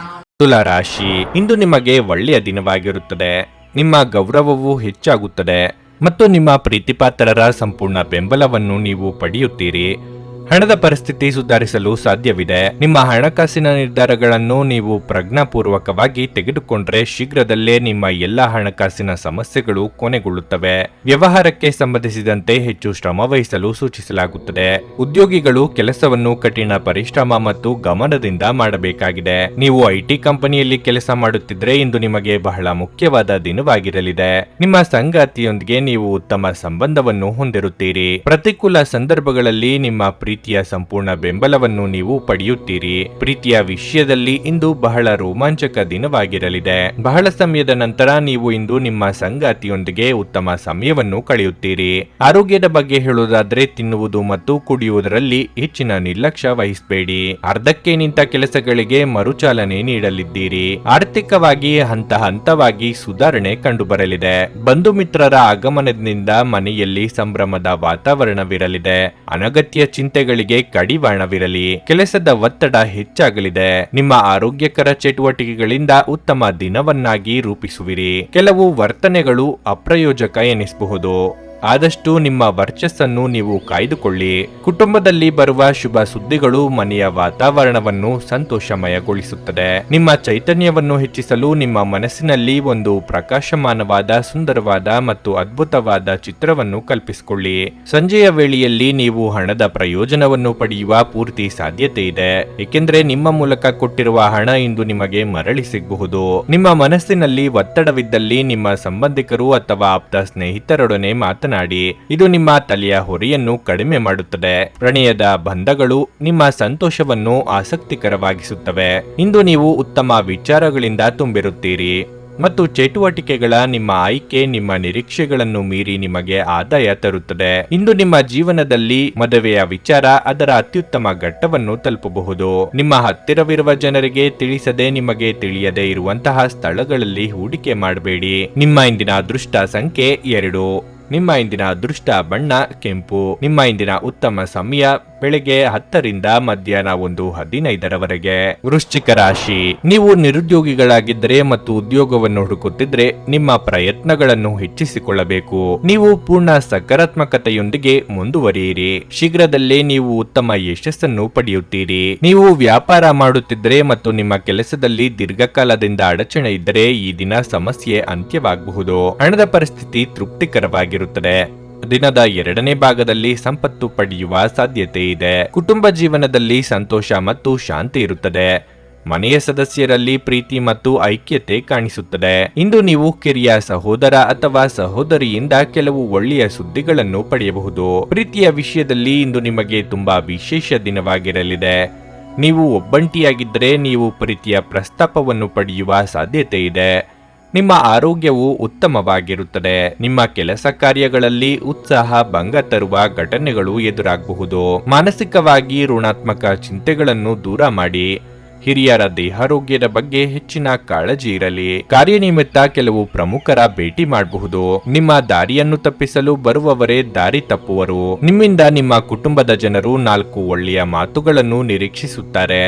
ತುಲಾ ರಾಶಿ, ಇಂದು ನಿಮಗೆ ಒಳ್ಳೆಯ ದಿನವಾಗಿರುತ್ತದೆ. ನಿಮ್ಮ ಗೌರವವು ಹೆಚ್ಚಾಗುತ್ತದೆ ಮತ್ತು ನಿಮ್ಮ ಪ್ರೀತಿಪಾತ್ರರ ಸಂಪೂರ್ಣ ಬೆಂಬಲವನ್ನು ನೀವು ಪಡೆಯುತ್ತೀರಿ. ಹಣದ ಪರಿಸ್ಥಿತಿ ಸುಧಾರಿಸಲು ಸಾಧ್ಯವಿದೆ. ನಿಮ್ಮ ಹಣಕಾಸಿನ ನಿರ್ಧಾರಗಳನ್ನು ನೀವು ಪ್ರಜ್ಞಾಪೂರ್ವಕವಾಗಿ ತೆಗೆದುಕೊಂಡ್ರೆ ಶೀಘ್ರದಲ್ಲೇ ನಿಮ್ಮ ಎಲ್ಲ ಹಣಕಾಸಿನ ಸಮಸ್ಯೆಗಳು ಕೊನೆಗೊಳ್ಳುತ್ತವೆ. ವ್ಯವಹಾರಕ್ಕೆ ಸಂಬಂಧಿಸಿದಂತೆ ಹೆಚ್ಚು ಶ್ರಮ ವಹಿಸಲು ಸೂಚಿಸಲಾಗುತ್ತದೆ. ಉದ್ಯೋಗಿಗಳು ಕೆಲಸವನ್ನು ಕಠಿಣ ಪರಿಶ್ರಮ ಮತ್ತು ಗಮನದಿಂದ ಮಾಡಬೇಕಾಗಿದೆ. ನೀವು ಐಟಿ ಕಂಪನಿಯಲ್ಲಿ ಕೆಲಸ ಮಾಡುತ್ತಿದ್ರೆ ಇಂದು ನಿಮಗೆ ಬಹಳ ಮುಖ್ಯವಾದ ದಿನವಾಗಿರಲಿದೆ. ನಿಮ್ಮ ಸಂಗಾತಿಯೊಂದಿಗೆ ನೀವು ಉತ್ತಮ ಸಂಬಂಧವನ್ನು ಹೊಂದಿರುತ್ತೀರಿ. ಪ್ರತಿಕೂಲ ಸಂದರ್ಭಗಳಲ್ಲಿ ನಿಮ್ಮ ಪ್ರೀತಿಯ ಸಂಪೂರ್ಣ ಬೆಂಬಲವನ್ನು ನೀವು ಪಡೆಯುತ್ತೀರಿ. ಪ್ರೀತಿಯ ವಿಷಯದಲ್ಲಿ ಇಂದು ಬಹಳ ರೋಮಾಂಚಕ ದಿನವಾಗಿರಲಿದೆ. ಬಹಳ ಸಮಯದ ನಂತರ ನೀವು ಇಂದು ನಿಮ್ಮ ಸಂಗಾತಿಯೊಂದಿಗೆ ಉತ್ತಮ ಸಮಯವನ್ನು ಕಳೆಯುತ್ತೀರಿ. ಆರೋಗ್ಯದ ಬಗ್ಗೆ ಹೇಳುವುದಾದ್ರೆ ತಿನ್ನುವುದು ಮತ್ತು ಕುಡಿಯುವುದರಲ್ಲಿ ಹೆಚ್ಚಿನ ನಿರ್ಲಕ್ಷ್ಯ ವಹಿಸಬೇಡಿ. ಅರ್ಧಕ್ಕೆ ನಿಂತ ಕೆಲಸಗಳಿಗೆ ಮರುಚಾಲನೆ ನೀಡಲಿದ್ದೀರಿ. ಆರ್ಥಿಕವಾಗಿ ಹಂತ ಹಂತವಾಗಿ ಸುಧಾರಣೆ ಕಂಡುಬರಲಿದೆ. ಬಂಧು ಮಿತ್ರರ ಆಗಮನದಿಂದ ಮನೆಯಲ್ಲಿ ಸಂಭ್ರಮದ ವಾತಾವರಣವಿರಲಿದೆ. ಅನಗತ್ಯ ಚಿಂತೆಗಳಿಗೆ ಕಡಿವಾಣವಿರಲಿ. ಕೆಲಸದ ಒತ್ತಡ ಹೆಚ್ಚಾಗಲಿದೆ. ನಿಮ್ಮ ಆರೋಗ್ಯಕರ ಚಟುವಟಿಕೆಗಳಿಂದ ಉತ್ತಮ ದಿನವನ್ನಾಗಿ ರೂಪಿಸುವಿರಿ. ಕೆಲವು ವರ್ತನೆಗಳು ಅಪ್ರಯೋಜಕ ಎನಿಸಬಹುದು. ಆದಷ್ಟು ನಿಮ್ಮ ವರ್ಚಸ್ಸನ್ನು ನೀವು ಕಾಯ್ದುಕೊಳ್ಳಿ. ಕುಟುಂಬದಲ್ಲಿ ಬರುವ ಶುಭ ಸುದ್ದಿಗಳು ಮನೆಯ ವಾತಾವರಣವನ್ನು ಸಂತೋಷಮಯಗೊಳಿಸುತ್ತದೆ. ನಿಮ್ಮ ಚೈತನ್ಯವನ್ನು ಹೆಚ್ಚಿಸಲು ನಿಮ್ಮ ಮನಸ್ಸಿನಲ್ಲಿ ಒಂದು ಪ್ರಕಾಶಮಾನವಾದ, ಸುಂದರವಾದ ಮತ್ತು ಅದ್ಭುತವಾದ ಚಿತ್ರವನ್ನು ಕಲ್ಪಿಸಿಕೊಳ್ಳಿ. ಸಂಜೆಯ ವೇಳೆಯಲ್ಲಿ ನೀವು ಹಣದ ಪ್ರಯೋಜನವನ್ನು ಪಡೆಯುವ ಪೂರ್ತಿ ಸಾಧ್ಯತೆ ಇದೆ, ಏಕೆಂದರೆ ನಿಮ್ಮ ಮೂಲಕ ಕೊಟ್ಟಿರುವ ಹಣ ಇಂದು ನಿಮಗೆ ಮರಳಿ ಸಿಗಬಹುದು. ನಿಮ್ಮ ಮನಸ್ಸಿನಲ್ಲಿ ಒತ್ತಡವಿದ್ದಲ್ಲಿ ನಿಮ್ಮ ಸಂಬಂಧಿಕರು ಅಥವಾ ಆಪ್ತ ಸ್ನೇಹಿತರೊಡನೆ ಮಾತನಾಡಿ. ಇದು ನಿಮ್ಮ ತಲೆಯ ಹೊರೆಯನ್ನು ಕಡಿಮೆ ಮಾಡುತ್ತದೆ. ಪ್ರಣಯದ ಬಂಧಗಳು ನಿಮ್ಮ ಸಂತೋಷವನ್ನು ಆಸಕ್ತಿಕರವಾಗಿಸುತ್ತವೆ. ಇಂದು ನೀವು ಉತ್ತಮ ವಿಚಾರಗಳಿಂದ ತುಂಬಿರುತ್ತೀರಿ ಮತ್ತು ಚಟುವಟಿಕೆಗಳ ನಿಮ್ಮ ಆಯ್ಕೆ ನಿಮ್ಮ ನಿರೀಕ್ಷೆಗಳನ್ನು ಮೀರಿ ನಿಮಗೆ ಆದಾಯ ತರುತ್ತದೆ. ಇಂದು ನಿಮ್ಮ ಜೀವನದಲ್ಲಿ ಮದುವೆಯ ವಿಚಾರ ಅದರ ಅತ್ಯುತ್ತಮ ಘಟ್ಟವನ್ನು ತಲುಪಬಹುದು. ನಿಮ್ಮ ಹತ್ತಿರವಿರುವ ಜನರಿಗೆ ತಿಳಿಸದೆ ನಿಮಗೆ ತಿಳಿಯದೇ ಇರುವಂತಹ ಸ್ಥಳಗಳಲ್ಲಿ ಹೂಡಿಕೆ ಮಾಡಬೇಡಿ. ನಿಮ್ಮ ಇಂದಿನ ಅದೃಷ್ಟ ಸಂಖ್ಯೆ 2. ನಿಮ್ಮ ಇಂದಿನ ಅದೃಷ್ಟ ಬಣ್ಣ ಕೆಂಪು. ನಿಮ್ಮ ಇಂದಿನ ಉತ್ತಮ ಸಮಯ ಬೆಳಗ್ಗೆ 10ರಿಂದ ಮಧ್ಯಾಹ್ನ 1:15ರವರೆಗೆ. ವೃಶ್ಚಿಕ ರಾಶಿ, ನೀವು ನಿರುದ್ಯೋಗಿಗಳಾಗಿದ್ದರೆ ಮತ್ತು ಉದ್ಯೋಗವನ್ನು ಹುಡುಕುತ್ತಿದ್ರೆ ನಿಮ್ಮ ಪ್ರಯತ್ನಗಳನ್ನು ಹೆಚ್ಚಿಸಿಕೊಳ್ಳಬೇಕು. ನೀವು ಪೂರ್ಣ ಸಕಾರಾತ್ಮಕತೆಯೊಂದಿಗೆ ಮುಂದುವರಿಯಿರಿ. ಶೀಘ್ರದಲ್ಲೇ ನೀವು ಉತ್ತಮ ಯಶಸ್ಸನ್ನು ಪಡೆಯುತ್ತೀರಿ. ನೀವು ವ್ಯಾಪಾರ ಮಾಡುತ್ತಿದ್ದರೆ ಮತ್ತು ನಿಮ್ಮ ಕೆಲಸದಲ್ಲಿ ದೀರ್ಘಕಾಲದಿಂದ ಅಡಚಣೆ ಇದ್ದರೆ ಈ ದಿನ ಸಮಸ್ಯೆ ಅಂತ್ಯವಾಗಬಹುದು. ಹಣದ ಪರಿಸ್ಥಿತಿ ತೃಪ್ತಿಕರವಾಗಿರುತ್ತದೆ. ದಿನದ 2ನೇ ಭಾಗದಲ್ಲಿ ಸಂಪತ್ತು ಪಡೆಯುವ ಸಾಧ್ಯತೆ ಇದೆ. ಕುಟುಂಬ ಜೀವನದಲ್ಲಿ ಸಂತೋಷ ಮತ್ತು ಶಾಂತಿ ಇರುತ್ತದೆ. ಮನೆಯ ಸದಸ್ಯರಲ್ಲಿ ಪ್ರೀತಿ ಮತ್ತು ಐಕ್ಯತೆ ಕಾಣಿಸುತ್ತದೆ. ಇಂದು ನೀವು ಕಿರಿಯ ಸಹೋದರ ಅಥವಾ ಸಹೋದರಿಯಿಂದ ಕೆಲವು ಒಳ್ಳೆಯ ಸುದ್ದಿಗಳನ್ನು ಪಡೆಯಬಹುದು. ಪ್ರೀತಿಯ ವಿಷಯದಲ್ಲಿ ಇಂದು ನಿಮಗೆ ತುಂಬಾ ವಿಶೇಷ ದಿನವಾಗಿರಲಿದೆ. ನೀವು ಒಬ್ಬಂಟಿಯಾಗಿದ್ದರೆ ನೀವು ಪ್ರೀತಿಯ ಪ್ರಸ್ತಾಪವನ್ನು ಪಡೆಯುವ ಸಾಧ್ಯತೆ ಇದೆ. ನಿಮ್ಮ ಆರೋಗ್ಯವು ಉತ್ತಮವಾಗಿರುತ್ತದೆ. ನಿಮ್ಮ ಕೆಲಸ ಕಾರ್ಯಗಳಲ್ಲಿ ಉತ್ಸಾಹ ಭಂಗ ತರುವ ಘಟನೆಗಳು ಎದುರಾಗಬಹುದು. ಮಾನಸಿಕವಾಗಿ ಋಣಾತ್ಮಕ ಚಿಂತೆಗಳನ್ನು ದೂರ ಮಾಡಿ. ಹಿರಿಯರ ದೇಹಾರೋಗ್ಯದ ಬಗ್ಗೆ ಹೆಚ್ಚಿನ ಕಾಳಜಿ ಇರಲಿ. ಕಾರ್ಯನಿಮಿತ್ತ ಕೆಲವು ಪ್ರಮುಖರ ಭೇಟಿ ಮಾಡಬಹುದು. ನಿಮ್ಮ ದಾರಿಯನ್ನು ತಪ್ಪಿಸಲು ಬರುವವರೇ ದಾರಿ ತಪ್ಪುವರು. ನಿಮ್ಮಿಂದ ನಿಮ್ಮ ಕುಟುಂಬದ ಜನರು 4 ಒಳ್ಳೆಯ ಮಾತುಗಳನ್ನು ನಿರೀಕ್ಷಿಸುತ್ತಾರೆ.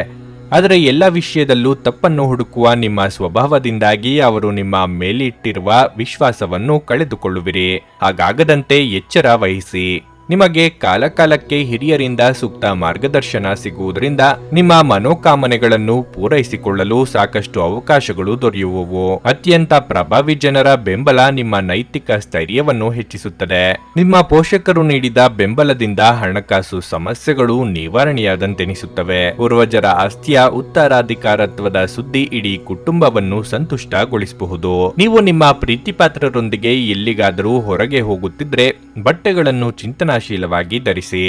ಆದರೆ ಎಲ್ಲ ವಿಷಯದಲ್ಲೂ ತಪ್ಪನ್ನು ಹುಡುಕುವ ನಿಮ್ಮ ಸ್ವಭಾವದಿಂದಾಗಿ ಅವರು ನಿಮ್ಮ ಮೇಲಿಟ್ಟಿರುವ ವಿಶ್ವಾಸವನ್ನು ಕಳೆದುಕೊಳ್ಳುವಿರಿ. ಹಾಗಾಗದಂತೆ ಎಚ್ಚರ ವಹಿಸಿ. ನಿಮಗೆ ಕಾಲಕಾಲಕ್ಕೆ ಹಿರಿಯರಿಂದ ಸೂಕ್ತ ಮಾರ್ಗದರ್ಶನ ಸಿಗುವುದರಿಂದ ನಿಮ್ಮ ಮನೋಕಾಮನೆಗಳನ್ನು ಪೂರೈಸಿಕೊಳ್ಳಲು ಸಾಕಷ್ಟು ಅವಕಾಶಗಳು ದೊರೆಯುವವು. ಅತ್ಯಂತ ಪ್ರಭಾವಿ ಜನರ ಬೆಂಬಲ ನಿಮ್ಮ ನೈತಿಕ ಸ್ಥೈರ್ಯವನ್ನು ಹೆಚ್ಚಿಸುತ್ತದೆ. ನಿಮ್ಮ ಪೋಷಕರು ನೀಡಿದ ಬೆಂಬಲದಿಂದ ಹಣಕಾಸು ಸಮಸ್ಯೆಗಳು ನಿವಾರಣೆಯಾದಂತೆನಿಸುತ್ತವೆ. ಪೂರ್ವಜರ ಆಸ್ತಿಯ ಉತ್ತರಾಧಿಕಾರತ್ವದ ಸುದ್ದಿ ಇಡೀ ಕುಟುಂಬವನ್ನು ಸಂತುಷ್ಟಗೊಳಿಸಬಹುದು. ನೀವು ನಿಮ್ಮ ಪ್ರೀತಿಪಾತ್ರರೊಂದಿಗೆ ಎಲ್ಲಿಗಾದರೂ ಹೊರಗೆ ಹೋಗುತ್ತಿದ್ರೆ ಬಟ್ಟೆಗಳನ್ನು ಚಿಂತನಾಶೀಲವಾಗಿ ಧರಿಸಿ.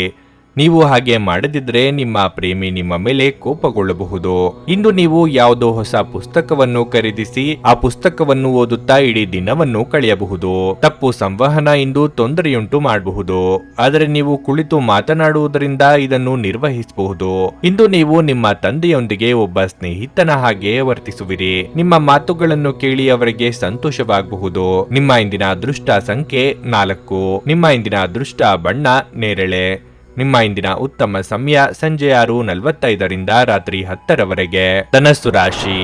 ನೀವು ಹಾಗೆ ಮಾಡದಿದ್ರೆ ನಿಮ್ಮ ಪ್ರೇಮಿ ನಿಮ್ಮ ಮೇಲೆ ಕೋಪಗೊಳ್ಳಬಹುದು. ಇಂದು ನೀವು ಯಾವುದೋ ಹೊಸ ಪುಸ್ತಕವನ್ನು ಖರೀದಿಸಿ ಆ ಪುಸ್ತಕವನ್ನು ಓದುತ್ತಾ ಇಡೀ ದಿನವನ್ನು ಕಳೆಯಬಹುದು. ತಪ್ಪು ಸಂವಹನ ಇಂದು ತೊಂದರೆಯುಂಟು ಮಾಡಬಹುದು, ಆದರೆ ನೀವು ಕುಳಿತು ಮಾತನಾಡುವುದರಿಂದ ಇದನ್ನು ನಿರ್ವಹಿಸಬಹುದು. ಇಂದು ನೀವು ನಿಮ್ಮ ತಂದೆಯೊಂದಿಗೆ ಒಬ್ಬ ಸ್ನೇಹಿತನ ಹಾಗೆ ವರ್ತಿಸುವಿರಿ. ನಿಮ್ಮ ಮಾತುಗಳನ್ನು ಕೇಳಿ ಅವರಿಗೆ ಸಂತೋಷವಾಗಬಹುದು. ನಿಮ್ಮ ಇಂದಿನ ಅದೃಷ್ಟ ಸಂಖ್ಯೆ 4. ನಿಮ್ಮ ಇಂದಿನ ಅದೃಷ್ಟ ಬಣ್ಣ ನೇರಳೆ. ನಿಮ್ಮ ಇಂದಿನ ಉತ್ತಮ ಸಮಯ ಸಂಜೆ 6:45 ರಾತ್ರಿ 10 ಧನಸ್ಸು ರಾಶಿ.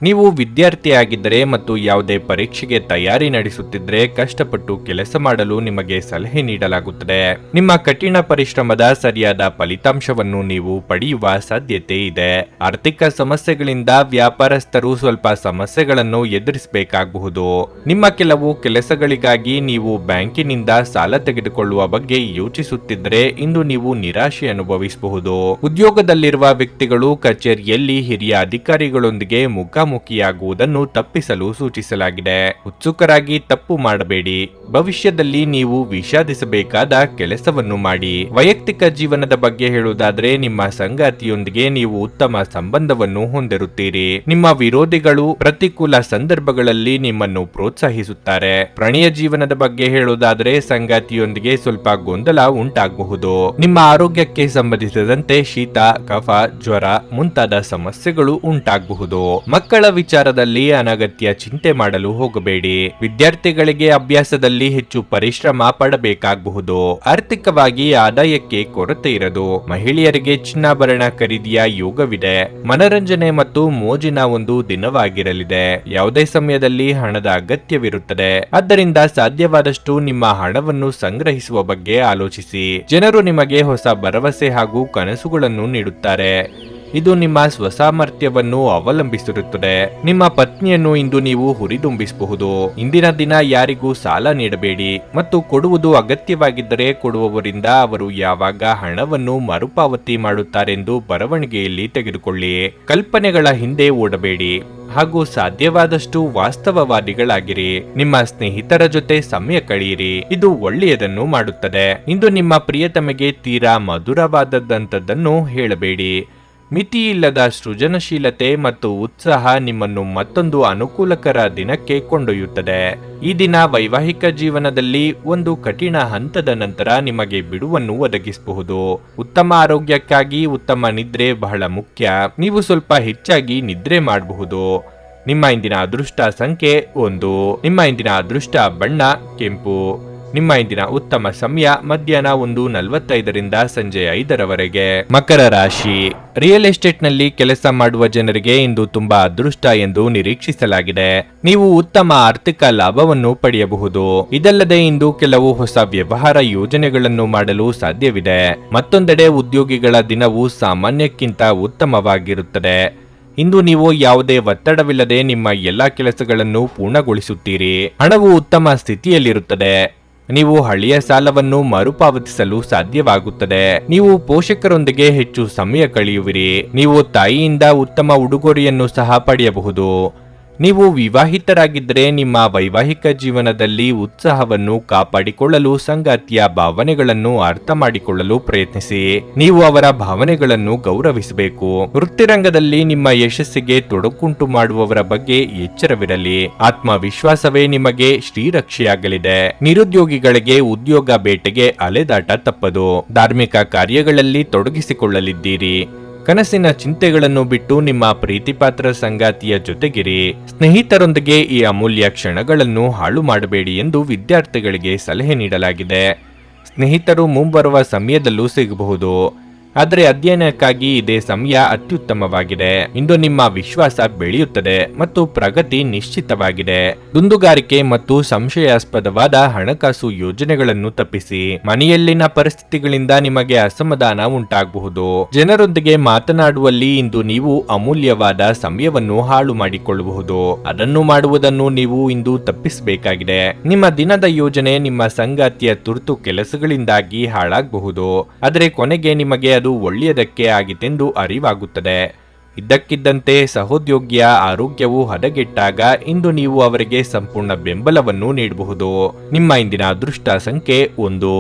ನೀವು ವಿದ್ಯಾರ್ಥಿಯಾಗಿದ್ದರೆ ಮತ್ತು ಯಾವುದೇ ಪರೀಕ್ಷೆಗೆ ತಯಾರಿ ನಡೆಸುತ್ತಿದ್ದರೆ ಕಷ್ಟಪಟ್ಟು ಕೆಲಸ ಮಾಡಲು ನಿಮಗೆ ಸಲಹೆ ನೀಡಲಾಗುತ್ತದೆ. ನಿಮ್ಮ ಕಠಿಣ ಪರಿಶ್ರಮದ ಸರಿಯಾದ ಫಲಿತಾಂಶವನ್ನು ನೀವು ಪಡೆಯುವ ಸಾಧ್ಯತೆ ಇದೆ. ಆರ್ಥಿಕ ಸಮಸ್ಯೆಗಳಿಂದ ವ್ಯಾಪಾರಸ್ಥರು ಸ್ವಲ್ಪ ಸಮಸ್ಯೆಗಳನ್ನು ಎದುರಿಸಬೇಕಾಗಬಹುದು. ನಿಮ್ಮ ಕೆಲವು ಕೆಲಸಗಳಿಗಾಗಿ ನೀವು ಬ್ಯಾಂಕಿನಿಂದ ಸಾಲ ತೆಗೆದುಕೊಳ್ಳುವ ಬಗ್ಗೆ ಯೋಚಿಸುತ್ತಿದ್ದರೆ ಇಂದು ನೀವು ನಿರಾಶೆ ಅನುಭವಿಸಬಹುದು. ಉದ್ಯೋಗದಲ್ಲಿರುವ ವ್ಯಕ್ತಿಗಳು ಕಚೇರಿಯಲ್ಲಿ ಹಿರಿಯ ಅಧಿಕಾರಿಗಳೊಂದಿಗೆ ಮುಖಾಮುಖಿಯಾಗುವುದನ್ನು ತಪ್ಪಿಸಲು ಸೂಚಿಸಲಾಗಿದೆ. ಉತ್ಸುಕರಾಗಿ ತಪ್ಪು ಮಾಡಬೇಡಿ. ಭವಿಷ್ಯದಲ್ಲಿ ನೀವು ವಿಷಾದಿಸಬೇಕಾದ ಕೆಲಸವನ್ನು ಮಾಡಿ. ವೈಯಕ್ತಿಕ ಜೀವನದ ಬಗ್ಗೆ ಹೇಳುವುದಾದ್ರೆ ನಿಮ್ಮ ಸಂಗಾತಿಯೊಂದಿಗೆ ನೀವು ಉತ್ತಮ ಸಂಬಂಧವನ್ನು ಹೊಂದಿರುತ್ತೀರಿ. ನಿಮ್ಮ ವಿರೋಧಿಗಳು ಪ್ರತಿಕೂಲ ಸಂದರ್ಭಗಳಲ್ಲಿ ನಿಮ್ಮನ್ನು ಪ್ರೋತ್ಸಾಹಿಸುತ್ತಾರೆ. ಪ್ರಣಯ ಜೀವನದ ಬಗ್ಗೆ ಹೇಳುವುದಾದ್ರೆ ಸಂಗಾತಿಯೊಂದಿಗೆ ಸ್ವಲ್ಪ ಗೊಂದಲ ಉಂಟಾಗಬಹುದು. ನಿಮ್ಮ ಆರೋಗ್ಯಕ್ಕೆ ಸಂಬಂಧಿಸಿದಂತೆ ಶೀತ, ಕಫ, ಜ್ವರ ಮುಂತಾದ ಸಮಸ್ಯೆಗಳು ಉಂಟಾಗಬಹುದು. ಮಕ್ಕಳ ವಿಚಾರದಲ್ಲಿ ಅನಗತ್ಯ ಚಿಂತೆ ಮಾಡಲು ಹೋಗಬೇಡಿ. ವಿದ್ಯಾರ್ಥಿಗಳಿಗೆ ಅಭ್ಯಾಸದಲ್ಲಿ ಹೆಚ್ಚು ಪರಿಶ್ರಮ ಪಡಬೇಕಾಗಬಹುದು. ಆರ್ಥಿಕವಾಗಿ ಆದಾಯಕ್ಕೆ ಕೊರತೆ ಇರದು. ಮಹಿಳೆಯರಿಗೆ ಚಿನ್ನಾಭರಣ ಖರೀದಿಯ ಯೋಗವಿದೆ. ಮನರಂಜನೆ ಮತ್ತು ಮೋಜಿನ ಒಂದು ದಿನವಾಗಿರಲಿದೆ. ಯಾವುದೇ ಸಮಯದಲ್ಲಿ ಹಣದ ಅಗತ್ಯವಿರುತ್ತದೆ. ಆದ್ದರಿಂದ ಸಾಧ್ಯವಾದಷ್ಟು ನಿಮ್ಮ ಹಣವನ್ನು ಸಂಗ್ರಹಿಸುವ ಬಗ್ಗೆ ಆಲೋಚಿಸಿ. ಜನರು ನಿಮಗೆ ಹೊಸ ಭರವಸೆ ಹಾಗೂ ಕನಸುಗಳನ್ನು ನೀಡುತ್ತಾರೆ. ಇದು ನಿಮ್ಮ ಸ್ವಸಾಮರ್ಥ್ಯವನ್ನು ಅವಲಂಬಿಸಿರುತ್ತದೆ. ನಿಮ್ಮ ಪತ್ನಿಯನ್ನು ಇಂದು ನೀವು ಹುರಿದುಂಬಿಸಬಹುದು. ಇಂದಿನ ದಿನ ಯಾರಿಗೂ ಸಾಲ ನೀಡಬೇಡಿ ಮತ್ತು ಕೊಡುವುದು ಅಗತ್ಯವಾಗಿದ್ದರೆ ಕೊಡುವವರಿಂದ ಅವರು ಯಾವಾಗ ಹಣವನ್ನು ಮರುಪಾವತಿ ಮಾಡುತ್ತಾರೆಂದು ಬರವಣಿಗೆಯಲ್ಲಿ ತೆಗೆದುಕೊಳ್ಳಿ. ಕಲ್ಪನೆಗಳ ಹಿಂದೆ ಓಡಬೇಡಿ ಹಾಗೂ ಸಾಧ್ಯವಾದಷ್ಟು ವಾಸ್ತವವಾದಿಗಳಾಗಿರಿ. ನಿಮ್ಮ ಸ್ನೇಹಿತರ ಜೊತೆ ಸಮಯ ಕಳೆಯಿರಿ. ಇದು ಒಳ್ಳೆಯದನ್ನು ಮಾಡುತ್ತದೆ. ಇಂದು ನಿಮ್ಮ ಪ್ರಿಯತಮೆಗೆ ತೀರಾ ಮಧುರವಾದದ್ದನ್ನು ಹೇಳಬೇಡಿ. ಮಿತಿಯಿಲ್ಲದ ಸೃಜನಶೀಲತೆ ಮತ್ತು ಉತ್ಸಾಹ ನಿಮ್ಮನ್ನು ಮತ್ತೊಂದು ಅನುಕೂಲಕರ ದಿನಕ್ಕೆ ಕೊಂಡೊಯ್ಯುತ್ತದೆ. ಈ ದಿನ ವೈವಾಹಿಕ ಜೀವನದಲ್ಲಿ ಒಂದು ಕಠಿಣ ಹಂತದ ನಂತರ ನಿಮಗೆ ಬಿಡುವನ್ನು ಒದಗಿಸಬಹುದು. ಉತ್ತಮ ಆರೋಗ್ಯಕ್ಕಾಗಿ ಉತ್ತಮ ನಿದ್ರೆ ಬಹಳ ಮುಖ್ಯ. ನೀವು ಸ್ವಲ್ಪ ಹೆಚ್ಚಾಗಿ ನಿದ್ರೆ ಮಾಡಬಹುದು. ನಿಮ್ಮ ಇಂದಿನ ಅದೃಷ್ಟ ಸಂಖ್ಯೆ 1. ನಿಮ್ಮ ಇಂದಿನ ಅದೃಷ್ಟ ಬಣ್ಣ ಕೆಂಪು. ನಿಮ್ಮ ಇಂದಿನ ಉತ್ತಮ ಸಮಯ ಮಧ್ಯಾಹ್ನ 1:45 ಸಂಜೆ 5 ಮಕರ ರಾಶಿ. ರಿಯಲ್ ಎಸ್ಟೇಟ್ ನಲ್ಲಿ ಕೆಲಸ ಮಾಡುವ ಜನರಿಗೆ ಇಂದು ತುಂಬಾ ಅದೃಷ್ಟ ಎಂದು ನಿರೀಕ್ಷಿಸಲಾಗಿದೆ. ನೀವು ಉತ್ತಮ ಆರ್ಥಿಕ ಲಾಭವನ್ನು ಪಡೆಯಬಹುದು. ಇದಲ್ಲದೆ ಇಂದು ಕೆಲವು ಹೊಸ ವ್ಯವಹಾರ ಯೋಜನೆಗಳನ್ನು ಮಾಡಲು ಸಾಧ್ಯವಿದೆ. ಮತ್ತೊಂದೆಡೆ ಉದ್ಯೋಗಿಗಳ ದಿನವು ಸಾಮಾನ್ಯಕ್ಕಿಂತ ಉತ್ತಮವಾಗಿರುತ್ತದೆ. ಇಂದು ನೀವು ಯಾವುದೇ ಒತ್ತಡವಿಲ್ಲದೆ ನಿಮ್ಮ ಎಲ್ಲಾ ಕೆಲಸಗಳನ್ನು ಪೂರ್ಣಗೊಳಿಸುತ್ತೀರಿ. ಹಣವು ಉತ್ತಮ ಸ್ಥಿತಿಯಲ್ಲಿರುತ್ತದೆ. ನೀವು ಹಳೆಯ ಸಾಲವನ್ನು ಮರುಪಾವತಿಸಲು ಸಾಧ್ಯವಾಗುತ್ತದೆ. ನೀವು ಪೋಷಕರೊಂದಿಗೆ ಹೆಚ್ಚು ಸಮಯ ಕಳೆಯುವಿರಿ. ನೀವು ತಾಯಿಯಿಂದ ಉತ್ತಮ ಉಡುಗೊರೆಯನ್ನು ಸಹ ಪಡೆಯಬಹುದು. ನೀವು ವಿವಾಹಿತರಾಗಿದ್ದರೆ ನಿಮ್ಮ ವೈವಾಹಿಕ ಜೀವನದಲ್ಲಿ ಉತ್ಸಾಹವನ್ನು ಕಾಪಾಡಿಕೊಳ್ಳಲು ಸಂಗಾತಿಯ ಭಾವನೆಗಳನ್ನು ಅರ್ಥ ಮಾಡಿಕೊಳ್ಳಲು ಪ್ರಯತ್ನಿಸಿ. ನೀವು ಅವರ ಭಾವನೆಗಳನ್ನು ಗೌರವಿಸಬೇಕು. ವೃತ್ತಿರಂಗದಲ್ಲಿ ನಿಮ್ಮ ಯಶಸ್ಸಿಗೆ ತೊಡಕುಂಟು ಮಾಡುವವರ ಬಗ್ಗೆ ಎಚ್ಚರವಿರಲಿ. ಆತ್ಮವಿಶ್ವಾಸವೇ ನಿಮಗೆ ಶ್ರೀರಕ್ಷೆಯಾಗಲಿದೆ. ನಿರುದ್ಯೋಗಿಗಳಿಗೆ ಉದ್ಯೋಗ ಬೇಟೆಗೆ ಅಲೆದಾಟ ತಪ್ಪದು. ಧಾರ್ಮಿಕ ಕಾರ್ಯಗಳಲ್ಲಿ ತೊಡಗಿಸಿಕೊಳ್ಳಲಿದ್ದೀರಿ. ಕನಸಿನ ಚಿಂತೆಗಳನ್ನು ಬಿಟ್ಟು ನಿಮ್ಮ ಪ್ರೀತಿಪಾತ್ರ ಸಂಗಾತಿಯ ಜೊತೆಗಿರಿ. ಸ್ನೇಹಿತರೊಂದಿಗೆ ಈ ಅಮೂಲ್ಯ ಕ್ಷಣಗಳನ್ನು ಹಾಳು ಮಾಡಬೇಡಿ ಎಂದು ವಿದ್ಯಾರ್ಥಿಗಳಿಗೆ ಸಲಹೆ ನೀಡಲಾಗಿದೆ. ಸ್ನೇಹಿತರು ಮುಂಬರುವ ಸಮಯದಲ್ಲೂ ಸಿಗಬಹುದು, ಆದರೆ ಅಧ್ಯಯನಕ್ಕಾಗಿ ಇದೇ ಸಮಯ ಅತ್ಯುತ್ತಮವಾಗಿದೆ. ಇಂದು ನಿಮ್ಮ ವಿಶ್ವಾಸ ಬೆಳೆಯುತ್ತದೆ ಮತ್ತು ಪ್ರಗತಿ ನಿಶ್ಚಿತವಾಗಿದೆ. ದುಂದುಗಾರಿಕೆ ಮತ್ತು ಸಂಶಯಾಸ್ಪದವಾದ ಹಣಕಾಸು ಯೋಜನೆಗಳನ್ನು ತಪ್ಪಿಸಿ. ಮನೆಯಲ್ಲಿನ ಪರಿಸ್ಥಿತಿಗಳಿಂದ ನಿಮಗೆ ಅಸಮಾಧಾನ ಉಂಟಾಗಬಹುದು. ಜನರೊಂದಿಗೆ ಮಾತನಾಡುವಲ್ಲಿ ಇಂದು ನೀವು ಅಮೂಲ್ಯವಾದ ಸಮಯವನ್ನು ಹಾಳು ಮಾಡಿಕೊಳ್ಳಬಹುದು. ಅದನ್ನು ಮಾಡುವುದನ್ನು ನೀವು ಇಂದು ತಪ್ಪಿಸಬೇಕಾಗಿದೆ. ನಿಮ್ಮ ದಿನದ ಯೋಜನೆ ನಿಮ್ಮ ಸಂಗಾತಿಯ ತುರ್ತು ಕೆಲಸಗಳಿಂದಾಗಿ ಹಾಳಾಗಬಹುದು, ಆದರೆ ಕೊನೆಗೆ ನಿಮಗೆ ಅದು ಒಳ್ಳೆಯದಕ್ಕೆ ಆಗಿತೆಂದು ಅರಿವಾಗುತ್ತದೆ. ಇದ್ದಕ್ಕಿದ್ದಂತೆ ಸಹೋದ್ಯೋಗಿಯ ಆರೋಗ್ಯವು ಹದಗೆಟ್ಟಾಗ ಇಂದು ನೀವು ಅವರಿಗೆ ಸಂಪೂರ್ಣ ಬೆಂಬಲವನ್ನು ನೀಡಬಹುದು. ನಿಮ್ಮ ಇಂದಿನ ಅದೃಷ್ಟ ಸಂಖ್ಯೆ 1.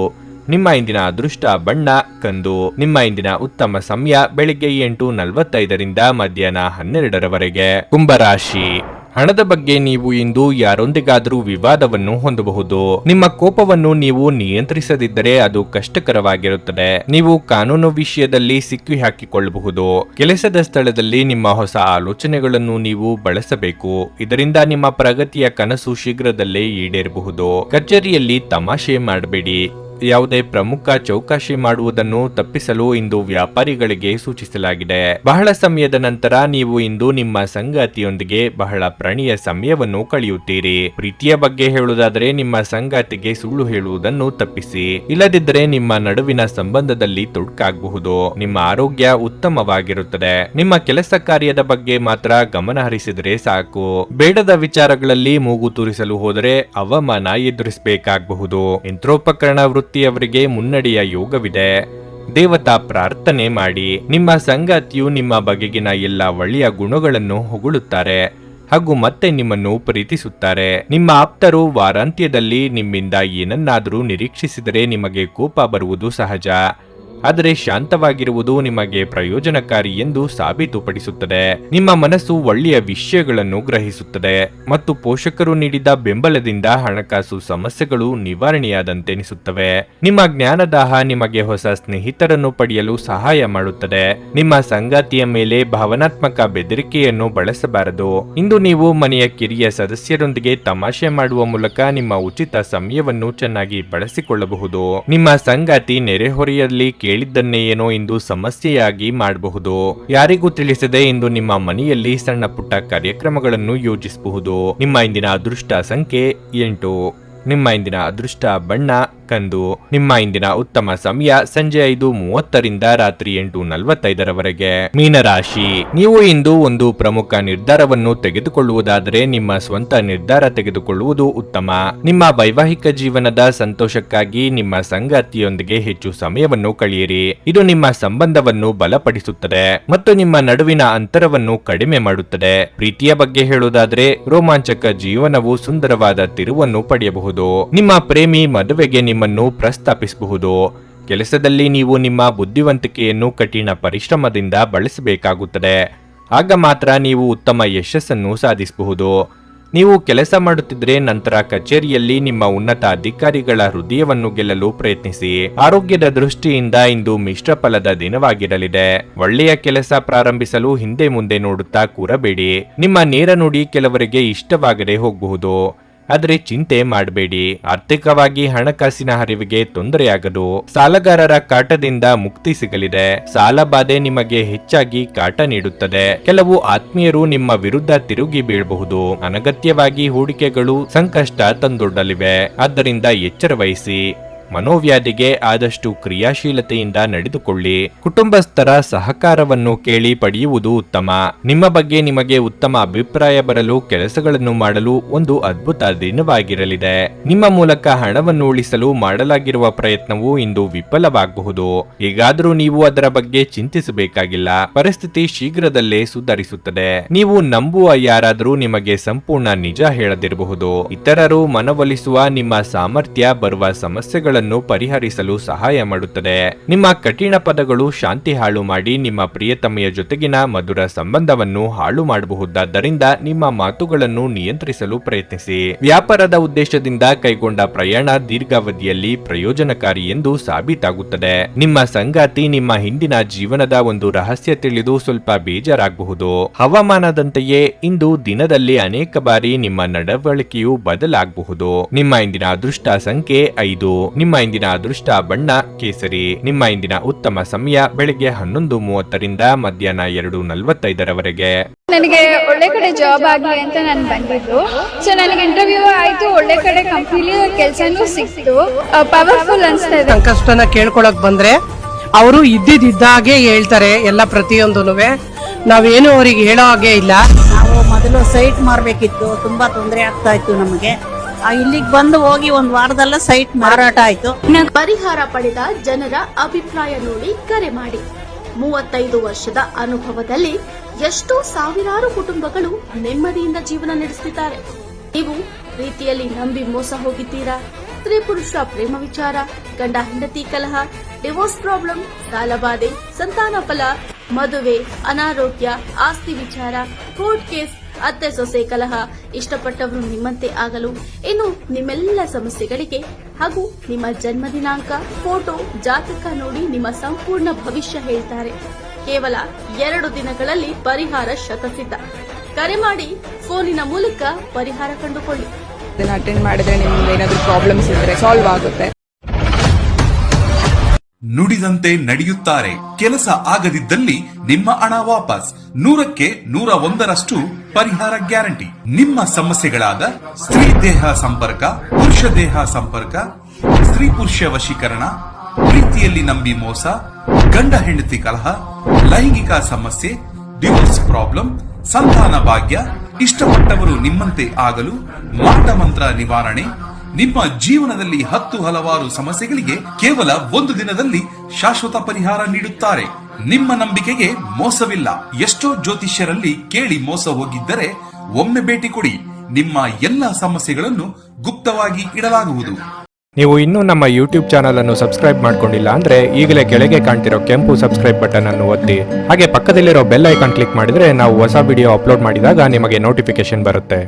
ನಿಮ್ಮ ಇಂದಿನ ಅದೃಷ್ಟ ಬಣ್ಣ ಕಂದು. ನಿಮ್ಮ ಇಂದಿನ ಉತ್ತಮ ಸಮಯ ಬೆಳಿಗ್ಗೆ 8:45ರಿಂದ ಮಧ್ಯಾಹ್ನ 12ರವರೆಗೆ. ಕುಂಭರಾಶಿ. ಹಣದ ಬಗ್ಗೆ ನೀವು ಇಂದು ಯಾರೊಂದಿಗಾದರೂ ವಿವಾದವನ್ನು ಹೊಂದಬಹುದು. ನಿಮ್ಮ ಕೋಪವನ್ನು ನೀವು ನಿಯಂತ್ರಿಸದಿದ್ದರೆ ಅದು ಕಷ್ಟಕರವಾಗಿರುತ್ತದೆ. ನೀವು ಕಾನೂನು ವಿಷಯದಲ್ಲಿ ಸಿಕ್ಕಿ ಹಾಕಿಕೊಳ್ಳಬಹುದು. ಕೆಲಸದ ಸ್ಥಳದಲ್ಲಿ ನಿಮ್ಮ ಹೊಸ ಆಲೋಚನೆಗಳನ್ನು ನೀವು ಬಳಸಬೇಕು. ಇದರಿಂದ ನಿಮ್ಮ ಪ್ರಗತಿಯ ಕನಸು ಶೀಘ್ರದಲ್ಲೇ ಈಡೇರಬಹುದು. ಕಚೇರಿಯಲ್ಲಿ ತಮಾಷೆ ಮಾಡಬೇಡಿ. ಯಾವುದೇ ಪ್ರಮುಖ ಚೌಕಾಶಿ ಮಾಡುವುದನ್ನು ತಪ್ಪಿಸಲು ಇಂದು ವ್ಯಾಪಾರಿಗಳಿಗೆ ಸೂಚಿಸಲಾಗಿದೆ. ಬಹಳ ಸಮಯದ ನಂತರ ನೀವು ಇಂದು ನಿಮ್ಮ ಸಂಗಾತಿಯೊಂದಿಗೆ ಬಹಳ ಪ್ರಣಯ ಸಮಯವನ್ನು ಕಳೆಯುತ್ತೀರಿ. ಪ್ರೀತಿಯ ಬಗ್ಗೆ ಹೇಳುವುದಾದರೆ ನಿಮ್ಮ ಸಂಗಾತಿಗೆ ಸುಳ್ಳು ಹೇಳುವುದನ್ನು ತಪ್ಪಿಸಿ. ಇಲ್ಲದಿದ್ದರೆ ನಿಮ್ಮ ನಡುವಿನ ಸಂಬಂಧದಲ್ಲಿ ತೊಡಕಾಗಬಹುದು. ನಿಮ್ಮ ಆರೋಗ್ಯ ಉತ್ತಮವಾಗಿರುತ್ತದೆ. ನಿಮ್ಮ ಕೆಲಸ ಕಾರ್ಯದ ಬಗ್ಗೆ ಮಾತ್ರ ಗಮನ ಹರಿಸಿದರೆ ಸಾಕು. ಬೇಡದ ವಿಚಾರಗಳಲ್ಲಿ ಮೂಗು ತೂರಿಸಲು ಹೋದರೆ ಅವಮಾನ ಎದುರಿಸಬೇಕಾಗಬಹುದು. ಯಂತ್ರೋಪಕರಣ ವೃತ್ತಿಯವರಿಗೆ ಮುನ್ನಡೆಯ ಯೋಗವಿದೆ. ದೇವತಾ ಪ್ರಾರ್ಥನೆ ಮಾಡಿ. ನಿಮ್ಮ ಸಂಗಾತಿಯು ನಿಮ್ಮ ಬಗೆಗಿನ ಎಲ್ಲ ಒಳ್ಳೆಯ ಗುಣಗಳನ್ನು ಹೊಗಳುತ್ತಾರೆ ಹಾಗೂ ಮತ್ತೆ ನಿಮ್ಮನ್ನು ಪ್ರೀತಿಸುತ್ತಾರೆ. ನಿಮ್ಮ ಆಪ್ತರು ವಾರಾಂತ್ಯದಲ್ಲಿ ನಿಮ್ಮಿಂದ ಏನನ್ನಾದರೂ ನಿರೀಕ್ಷಿಸಿದರೆ ನಿಮಗೆ ಕೋಪ ಬರುವುದು ಸಹಜ, ಆದರೆ ಶಾಂತವಾಗಿರುವುದು ನಿಮಗೆ ಪ್ರಯೋಜನಕಾರಿ ಎಂದು ಸಾಬೀತುಪಡಿಸುತ್ತದೆ. ನಿಮ್ಮ ಮನಸ್ಸು ಒಳ್ಳೆಯ ವಿಷಯಗಳನ್ನು ಗ್ರಹಿಸುತ್ತದೆ ಮತ್ತು ಪೋಷಕರು ನೀಡಿದ ಬೆಂಬಲದಿಂದ ಹಣಕಾಸು ಸಮಸ್ಯೆಗಳು ನಿವಾರಣೆಯಾದಂತೆನಿಸುತ್ತವೆ. ನಿಮ್ಮ ಜ್ಞಾನದಾಹ ನಿಮಗೆ ಹೊಸ ಸ್ನೇಹಿತರನ್ನು ಪಡೆಯಲು ಸಹಾಯ ಮಾಡುತ್ತದೆ. ನಿಮ್ಮ ಸಂಗಾತಿಯ ಮೇಲೆ ಭಾವನಾತ್ಮಕ ಬೆದರಿಕೆಯನ್ನು ಬಳಸಬಾರದು. ಇಂದು ನೀವು ಮನೆಯ ಕಿರಿಯ ಸದಸ್ಯರೊಂದಿಗೆ ತಮಾಷೆ ಮಾಡುವ ಮೂಲಕ ನಿಮ್ಮ ಉಚಿತ ಸಮಯವನ್ನು ಚೆನ್ನಾಗಿ ಬಳಸಿಕೊಳ್ಳಬಹುದು. ನಿಮ್ಮ ಸಂಗಾತಿ ನೆರೆಹೊರೆಯಲ್ಲಿ ಕೇಳಿದ್ದನ್ನೇ ಏನೋ ಇಂದು ಸಮಸ್ಯೆಯಾಗಿ ಮಾಡಬಹುದು. ಯಾರಿಗೂ ತಿಳಿಸದೆ ಇಂದು ನಿಮ್ಮ ಮನೆಯಲ್ಲಿ ಸಣ್ಣ ಪುಟ್ಟ ಕಾರ್ಯಕ್ರಮಗಳನ್ನು ಯೋಜಿಸಬಹುದು. ನಿಮ್ಮ ಇಂದಿನ ಅದೃಷ್ಟ ಸಂಖ್ಯೆ 8. ನಿಮ್ಮ ಇಂದಿನ ಅದೃಷ್ಟ ಬಣ್ಣ ಕಂದು. ನಿಮ್ಮ ಇಂದಿನ ಉತ್ತಮ ಸಮಯ ಸಂಜೆ 5:30ರಿಂದ ರಾತ್ರಿ 8:45ರವರೆಗೆ. ಮೀನರಾಶಿ. ನೀವು ಇಂದು ಒಂದು ಪ್ರಮುಖ ನಿರ್ಧಾರವನ್ನು ತೆಗೆದುಕೊಳ್ಳುವುದಾದರೆ ನಿಮ್ಮ ಸ್ವಂತ ನಿರ್ಧಾರ ತೆಗೆದುಕೊಳ್ಳುವುದು ಉತ್ತಮ. ನಿಮ್ಮ ವೈವಾಹಿಕ ಜೀವನದ ಸಂತೋಷಕ್ಕಾಗಿ ನಿಮ್ಮ ಸಂಗಾತಿಯೊಂದಿಗೆ ಹೆಚ್ಚು ಸಮಯವನ್ನು ಕಳೆಯಿರಿ. ಇದು ನಿಮ್ಮ ಸಂಬಂಧವನ್ನು ಬಲಪಡಿಸುತ್ತದೆ ಮತ್ತು ನಿಮ್ಮ ನಡುವಿನ ಅಂತರವನ್ನು ಕಡಿಮೆ ಮಾಡುತ್ತದೆ. ಪ್ರೀತಿಯ ಬಗ್ಗೆ ಹೇಳುವುದಾದರೆ ರೋಮಾಂಚಕ ಜೀವನವು ಸುಂದರವಾದ ತಿರುವನ್ನು ಪಡೆಯಬಹುದು. ನಿಮ್ಮ ಪ್ರೇಮಿ ಮದುವೆಗೆ ನಿಮ್ಮನ್ನು ಪ್ರಸ್ತಾಪಿಸಬಹುದು. ಕೆಲಸದಲ್ಲಿ ನೀವು ನಿಮ್ಮ ಬುದ್ಧಿವಂತಿಕೆಯನ್ನು ಕಠಿಣ ಪರಿಶ್ರಮದಿಂದ ಬಳಸಬೇಕಾಗುತ್ತದೆ. ಆಗ ಮಾತ್ರ ನೀವು ಉತ್ತಮ ಯಶಸ್ಸನ್ನು ಸಾಧಿಸಬಹುದು. ನೀವು ಕೆಲಸ ಮಾಡುತ್ತಿದ್ದರೆ ನಂತರ ಕಚೇರಿಯಲ್ಲಿ ನಿಮ್ಮ ಉನ್ನತ ಅಧಿಕಾರಿಗಳ ಹೃದಯವನ್ನು ಗೆಲ್ಲಲು ಪ್ರಯತ್ನಿಸಿ. ಆರೋಗ್ಯದ ದೃಷ್ಟಿಯಿಂದ ಇಂದು ಮಿಶ್ರ ಫಲದ ದಿನವಾಗಿರಲಿದೆ. ಒಳ್ಳೆಯ ಕೆಲಸ ಪ್ರಾರಂಭಿಸಲು ಹಿಂದೆ ಮುಂದೆ ನೋಡುತ್ತಾ ಕೂರಬೇಡಿ. ನಿಮ್ಮ ನೇರ ನುಡಿ ಕೆಲವರಿಗೆ ಇಷ್ಟವಾಗದೆ ಹೋಗಬಹುದು, ಆದರೆ ಚಿಂತೆ ಮಾಡಬೇಡಿ. ಆರ್ಥಿಕವಾಗಿ ಹಣಕಾಸಿನ ಹರಿವಿಗೆ ತೊಂದರೆಯಾಗದು. ಸಾಲಗಾರರ ಕಾಟದಿಂದ ಮುಕ್ತಿ ಸಿಗಲಿದೆ. ಸಾಲ ಬಾಧೆ ನಿಮಗೆ ಹೆಚ್ಚಾಗಿ ಕಾಟ ನೀಡುತ್ತದೆ. ಕೆಲವು ಆತ್ಮೀಯರು ನಿಮ್ಮ ವಿರುದ್ಧ ತಿರುಗಿ ಬೀಳಬಹುದು. ಅನಗತ್ಯವಾಗಿ ಹೂಡಿಕೆಗಳು ಸಂಕಷ್ಟ ತಂದೊಡ್ಡಲಿವೆ. ಆದ್ದರಿಂದ ಎಚ್ಚರ ವಹಿಸಿ. ಮನೋವ್ಯಾಧಿಗೆ ಆದಷ್ಟು ಕ್ರಿಯಾಶೀಲತೆಯಿಂದ ನಡೆದುಕೊಳ್ಳಿ. ಕುಟುಂಬಸ್ಥರ ಸಹಕಾರವನ್ನು ಕೇಳಿ ಪಡೆಯುವುದು ಉತ್ತಮ. ನಿಮ್ಮ ಬಗ್ಗೆ ನಿಮಗೆ ಉತ್ತಮ ಅಭಿಪ್ರಾಯ ಬರಲು ಕೆಲಸಗಳನ್ನು ಮಾಡಲು ಒಂದು ಅದ್ಭುತ ದಿನವಾಗಿರಲಿದೆ. ನಿಮ್ಮ ಮೂಲಕ ಹಣವನ್ನು ಉಳಿಸಲು ಮಾಡಲಾಗಿರುವ ಪ್ರಯತ್ನವು ಇಂದು ವಿಫಲವಾಗಬಹುದು. ಹೇಗಾದರೂ ನೀವು ಅದರ ಬಗ್ಗೆ ಚಿಂತಿಸಬೇಕಾಗಿಲ್ಲ. ಪರಿಸ್ಥಿತಿ ಶೀಘ್ರದಲ್ಲೇ ಸುಧಾರಿಸುತ್ತದೆ. ನೀವು ನಂಬುವ ಯಾರಾದರೂ ನಿಮಗೆ ಸಂಪೂರ್ಣ ನಿಜ ಹೇಳದಿರಬಹುದು. ಇತರರು ಮನವೊಲಿಸುವ ನಿಮ್ಮ ಸಾಮರ್ಥ್ಯ ಬರುವ ಸಮಸ್ಯೆಗಳ ಸಮಸ್ಯೆಗಳನ್ನು ಪರಿಹರಿಸಲು ಸಹಾಯ ಮಾಡುತ್ತದೆ. ನಿಮ್ಮ ಕಠಿಣ ಪದಗಳು ಶಾಂತಿ ಹಾಳು ಮಾಡಿ ನಿಮ್ಮ ಪ್ರಿಯತಮೆಯ ಜೊತೆಗಿನ ಮಧುರ ಸಂಬಂಧವನ್ನು ಹಾಳು ಮಾಡಬಹುದಾದ್ದರಿಂದ ನಿಮ್ಮ ಮಾತುಗಳನ್ನು ನಿಯಂತ್ರಿಸಲು ಪ್ರಯತ್ನಿಸಿ. ವ್ಯಾಪಾರದ ಉದ್ದೇಶದಿಂದ ಕೈಗೊಂಡ ಪ್ರಯಾಣ ದೀರ್ಘಾವಧಿಯಲ್ಲಿ ಪ್ರಯೋಜನಕಾರಿ ಎಂದು ಸಾಬೀತಾಗುತ್ತದೆ. ನಿಮ್ಮ ಸಂಗಾತಿ ನಿಮ್ಮ ಹಿಂದಿನ ಜೀವನದ ಒಂದು ರಹಸ್ಯ ತಿಳಿದು ಸ್ವಲ್ಪ ಬೇಜಾರಾಗಬಹುದು. ಹವಾಮಾನದಂತೆಯೇ ಇಂದು ದಿನದಲ್ಲಿ ಅನೇಕ ಬಾರಿ ನಿಮ್ಮ ನಡವಳಿಕೆಯು ಬದಲಾಗಬಹುದು. ನಿಮ್ಮ ಇಂದಿನ ಅದೃಷ್ಟ ಸಂಖ್ಯೆ 5. ನಿಮ್ಮ ಇಂದಿನ ಅದೃಷ್ಟ ಬಣ್ಣ ಕೇಸರಿ. ನಿಮ್ಮ ಇಂದಿನ ಉತ್ತಮ ಸಮಯ ಬೆಳಿಗ್ಗೆ 11:30ರಿಂದ ಮಧ್ಯಾಹ್ನ 2:45ರವರೆಗೆ. ನನಗೆ ಒಳ್ಳೆ ಕಡೆ ಜಾಬ್ ಆಗಲಿ ಅಂತ ನಾನು ಬಂದಿದ್ದು. ಸೊ ನನಗೆ ಇಂಟರ್ವ್ಯೂ ಆಯ್ತು, ಒಳ್ಳೆ ಕಡೆ ಕಂಪ್ನಿಲಿ ಕೆಲಸನೂ ಸಿಕ್ತು. ಪವರ್ಫುಲ್ ಅನ್ಸ್ತಾ ಇದೆ. ಸಂಕಷ್ಟನ ಕೇಳ್ಕೊಳಕ್ ಬಂದ್ರೆ ಅವರು ಇದ್ದಿದ್ದಾಗೆ ಹೇಳ್ತಾರೆ ಎಲ್ಲ ಪ್ರತಿಯೊಂದೂನುವೆ. ನಾವೇನು ಅವ್ರಿಗೆ ಹೇಳೋ ಹಾಗೆ ಇಲ್ಲ. ನಾವು ಮೊದಲು ಸೈಟ್ ಮಾರಬೇಕಿತ್ತು, ತುಂಬಾ ತೊಂದರೆ ಆಗ್ತಾ ಇತ್ತು ನಮಗೆ. ಇಲ್ಲಿಗೆ ಬಂದು ಹೋಗಿ ಒಂದು ವಾರದಲ್ಲ ಸೈಟ್ ಮಾರಾಟ ಆಯ್ತು. ಪರಿಹಾರ ಪಡೆದ ಜನರ ಅಭಿಪ್ರಾಯ ನೋಡಿ ಕರೆ ಮಾಡಿ. 35 ವರ್ಷದ ಅನುಭವದಲ್ಲಿ ಎಷ್ಟೋ ಸಾವಿರಾರು ಕುಟುಂಬಗಳು ನೆಮ್ಮದಿಯಿಂದ ಜೀವನ ನಡೆಸುತ್ತಿದ್ದಾರೆ. ನೀವು ಪ್ರೀತಿಯಲ್ಲಿ ನಂಬಿ ಮೋಸ ಹೋಗಿದ್ದೀರಾ? ಸ್ತ್ರೀ ಪುರುಷ ಪ್ರೇಮ ವಿಚಾರ, ಗಂಡ ಹೆಂಡತಿ ಕಲಹ, ಡಿವೋರ್ಸ್ ಪ್ರಾಬ್ಲಮ್, ಸಾಲಬಾಧೆ, ಸಂತಾನ ಫಲ, ಮದುವೆ, ಅನಾರೋಗ್ಯ, ಆಸ್ತಿ ವಿಚಾರ, ಕೋರ್ಟ್ ಕೇಸ್, ಅತ್ತೆ ಸೊಸೆ ಕಲಹ, ಇಷ್ಟಪಟ್ಟವರು ನಿಮ್ಮಂತೆ ಆಗಲು, ಇನ್ನು ನಿಮ್ಮೆಲ್ಲ ಸಮಸ್ಯೆಗಳಿಗೆ ಹಾಗೂ ನಿಮ್ಮ ಜನ್ಮ ದಿನಾಂಕ, ಫೋಟೋ, ಜಾತಕ ನೋಡಿ ನಿಮ್ಮ ಸಂಪೂರ್ಣ ಭವಿಷ್ಯ ಹೇಳ್ತಾರೆ. ಕೇವಲ 2 ದಿನಗಳಲ್ಲಿ ಪರಿಹಾರ ಶತಸಿದ್ಧ. ಕರೆ ಮಾಡಿ ಫೋನಿನ ಮೂಲಕ ಪರಿಹಾರ ಕಂಡುಕೊಳ್ಳಿ. ಅಟೆಂಡ್ ಮಾಡಿದ್ರೆ ನಿಮ್ಗೆ ಏನಾದ್ರೂ ಪ್ರಾಬ್ಲಮ್ಸ್ ಇದ್ರೆ ಸಾಲ್ವ್ ಆಗುತ್ತೆ. ನುಡಿದಂತೆ ನಡೆಯುತ್ತಾರೆ. ಕೆಲಸ ಆಗದಿದ್ದಲ್ಲಿ ನಿಮ್ಮ ಹಣ ವಾಪಸ್. 100ಕ್ಕೆ 101ರಷ್ಟು ಪರಿಹಾರ ಗ್ಯಾರಂಟಿ. ನಿಮ್ಮ ಸಮಸ್ಯೆಗಳಾದ ಸ್ತ್ರೀ ದೇಹ ಸಂಪರ್ಕ, ಪುರುಷ ದೇಹ ಸಂಪರ್ಕ, ಸ್ತ್ರೀ ಪುರುಷ ವಶೀಕರಣ, ಪ್ರೀತಿಯಲ್ಲಿ ನಂಬಿ ಮೋಸ, ಗಂಡ ಹೆಂಡತಿ ಕಲಹ, ಲೈಂಗಿಕ ಸಮಸ್ಯೆ, ಡಿವೋರ್ಸ್ ಪ್ರಾಬ್ಲಮ್, ಸಂತಾನ ಭಾಗ್ಯ, ಇಷ್ಟಪಟ್ಟವರು ನಿಮ್ಮಂತೆ ಆಗಲು, ಮಾಟ ಮಂತ್ರ ನಿವಾರಣೆ, ನಿಮ್ಮ ಜೀವನದಲ್ಲಿ 10 ಹಲವಾರು ಸಮಸ್ಯೆಗಳಿಗೆ ಕೇವಲ 1 ದಿನದಲ್ಲಿ ಶಾಶ್ವತ ಪರಿಹಾರ ನೀಡುತ್ತಾರೆ. ನಿಮ್ಮ ನಂಬಿಕೆಗೆ ಮೋಸವಿಲ್ಲ. ಎಷ್ಟೋ ಜ್ಯೋತಿಷ್ಯರಲ್ಲಿ ಕೇಳಿ ಮೋಸ ಹೋಗಿದ್ದರೆ ಒಮ್ಮೆ ಭೇಟಿ ಕೊಡಿ. ನಿಮ್ಮ ಎಲ್ಲ ಸಮಸ್ಯೆಗಳನ್ನು ಗುಪ್ತವಾಗಿ ಇಡಲಾಗುವುದು. ನೀವು ಇನ್ನೂ ನಮ್ಮ ಯೂಟ್ಯೂಬ್ ಚಾನಲ್ ಅನ್ನು ಸಬ್ಸ್ಕ್ರೈಬ್ ಮಾಡ್ಕೊಂಡಿಲ್ಲ ಅಂದ್ರೆ ಈಗಲೇ ಕೆಳಗೆ ಕಾಣ್ತಿರೋ ಕೆಂಪು ಸಬ್ಸ್ಕ್ರೈಬ್ ಬಟನ್ ಅನ್ನು ಒತ್ತಿ. ಹಾಗೆ ಪಕ್ಕದಲ್ಲಿರೋ ಬೆಲ್ ಐಕಾನ್ ಕ್ಲಿಕ್ ಮಾಡಿದ್ರೆ ನಾವು ಹೊಸ ವಿಡಿಯೋ ಅಪ್ಲೋಡ್ ಮಾಡಿದಾಗ ನಿಮಗೆ ನೋಟಿಫಿಕೇಶನ್ ಬರುತ್ತೆ.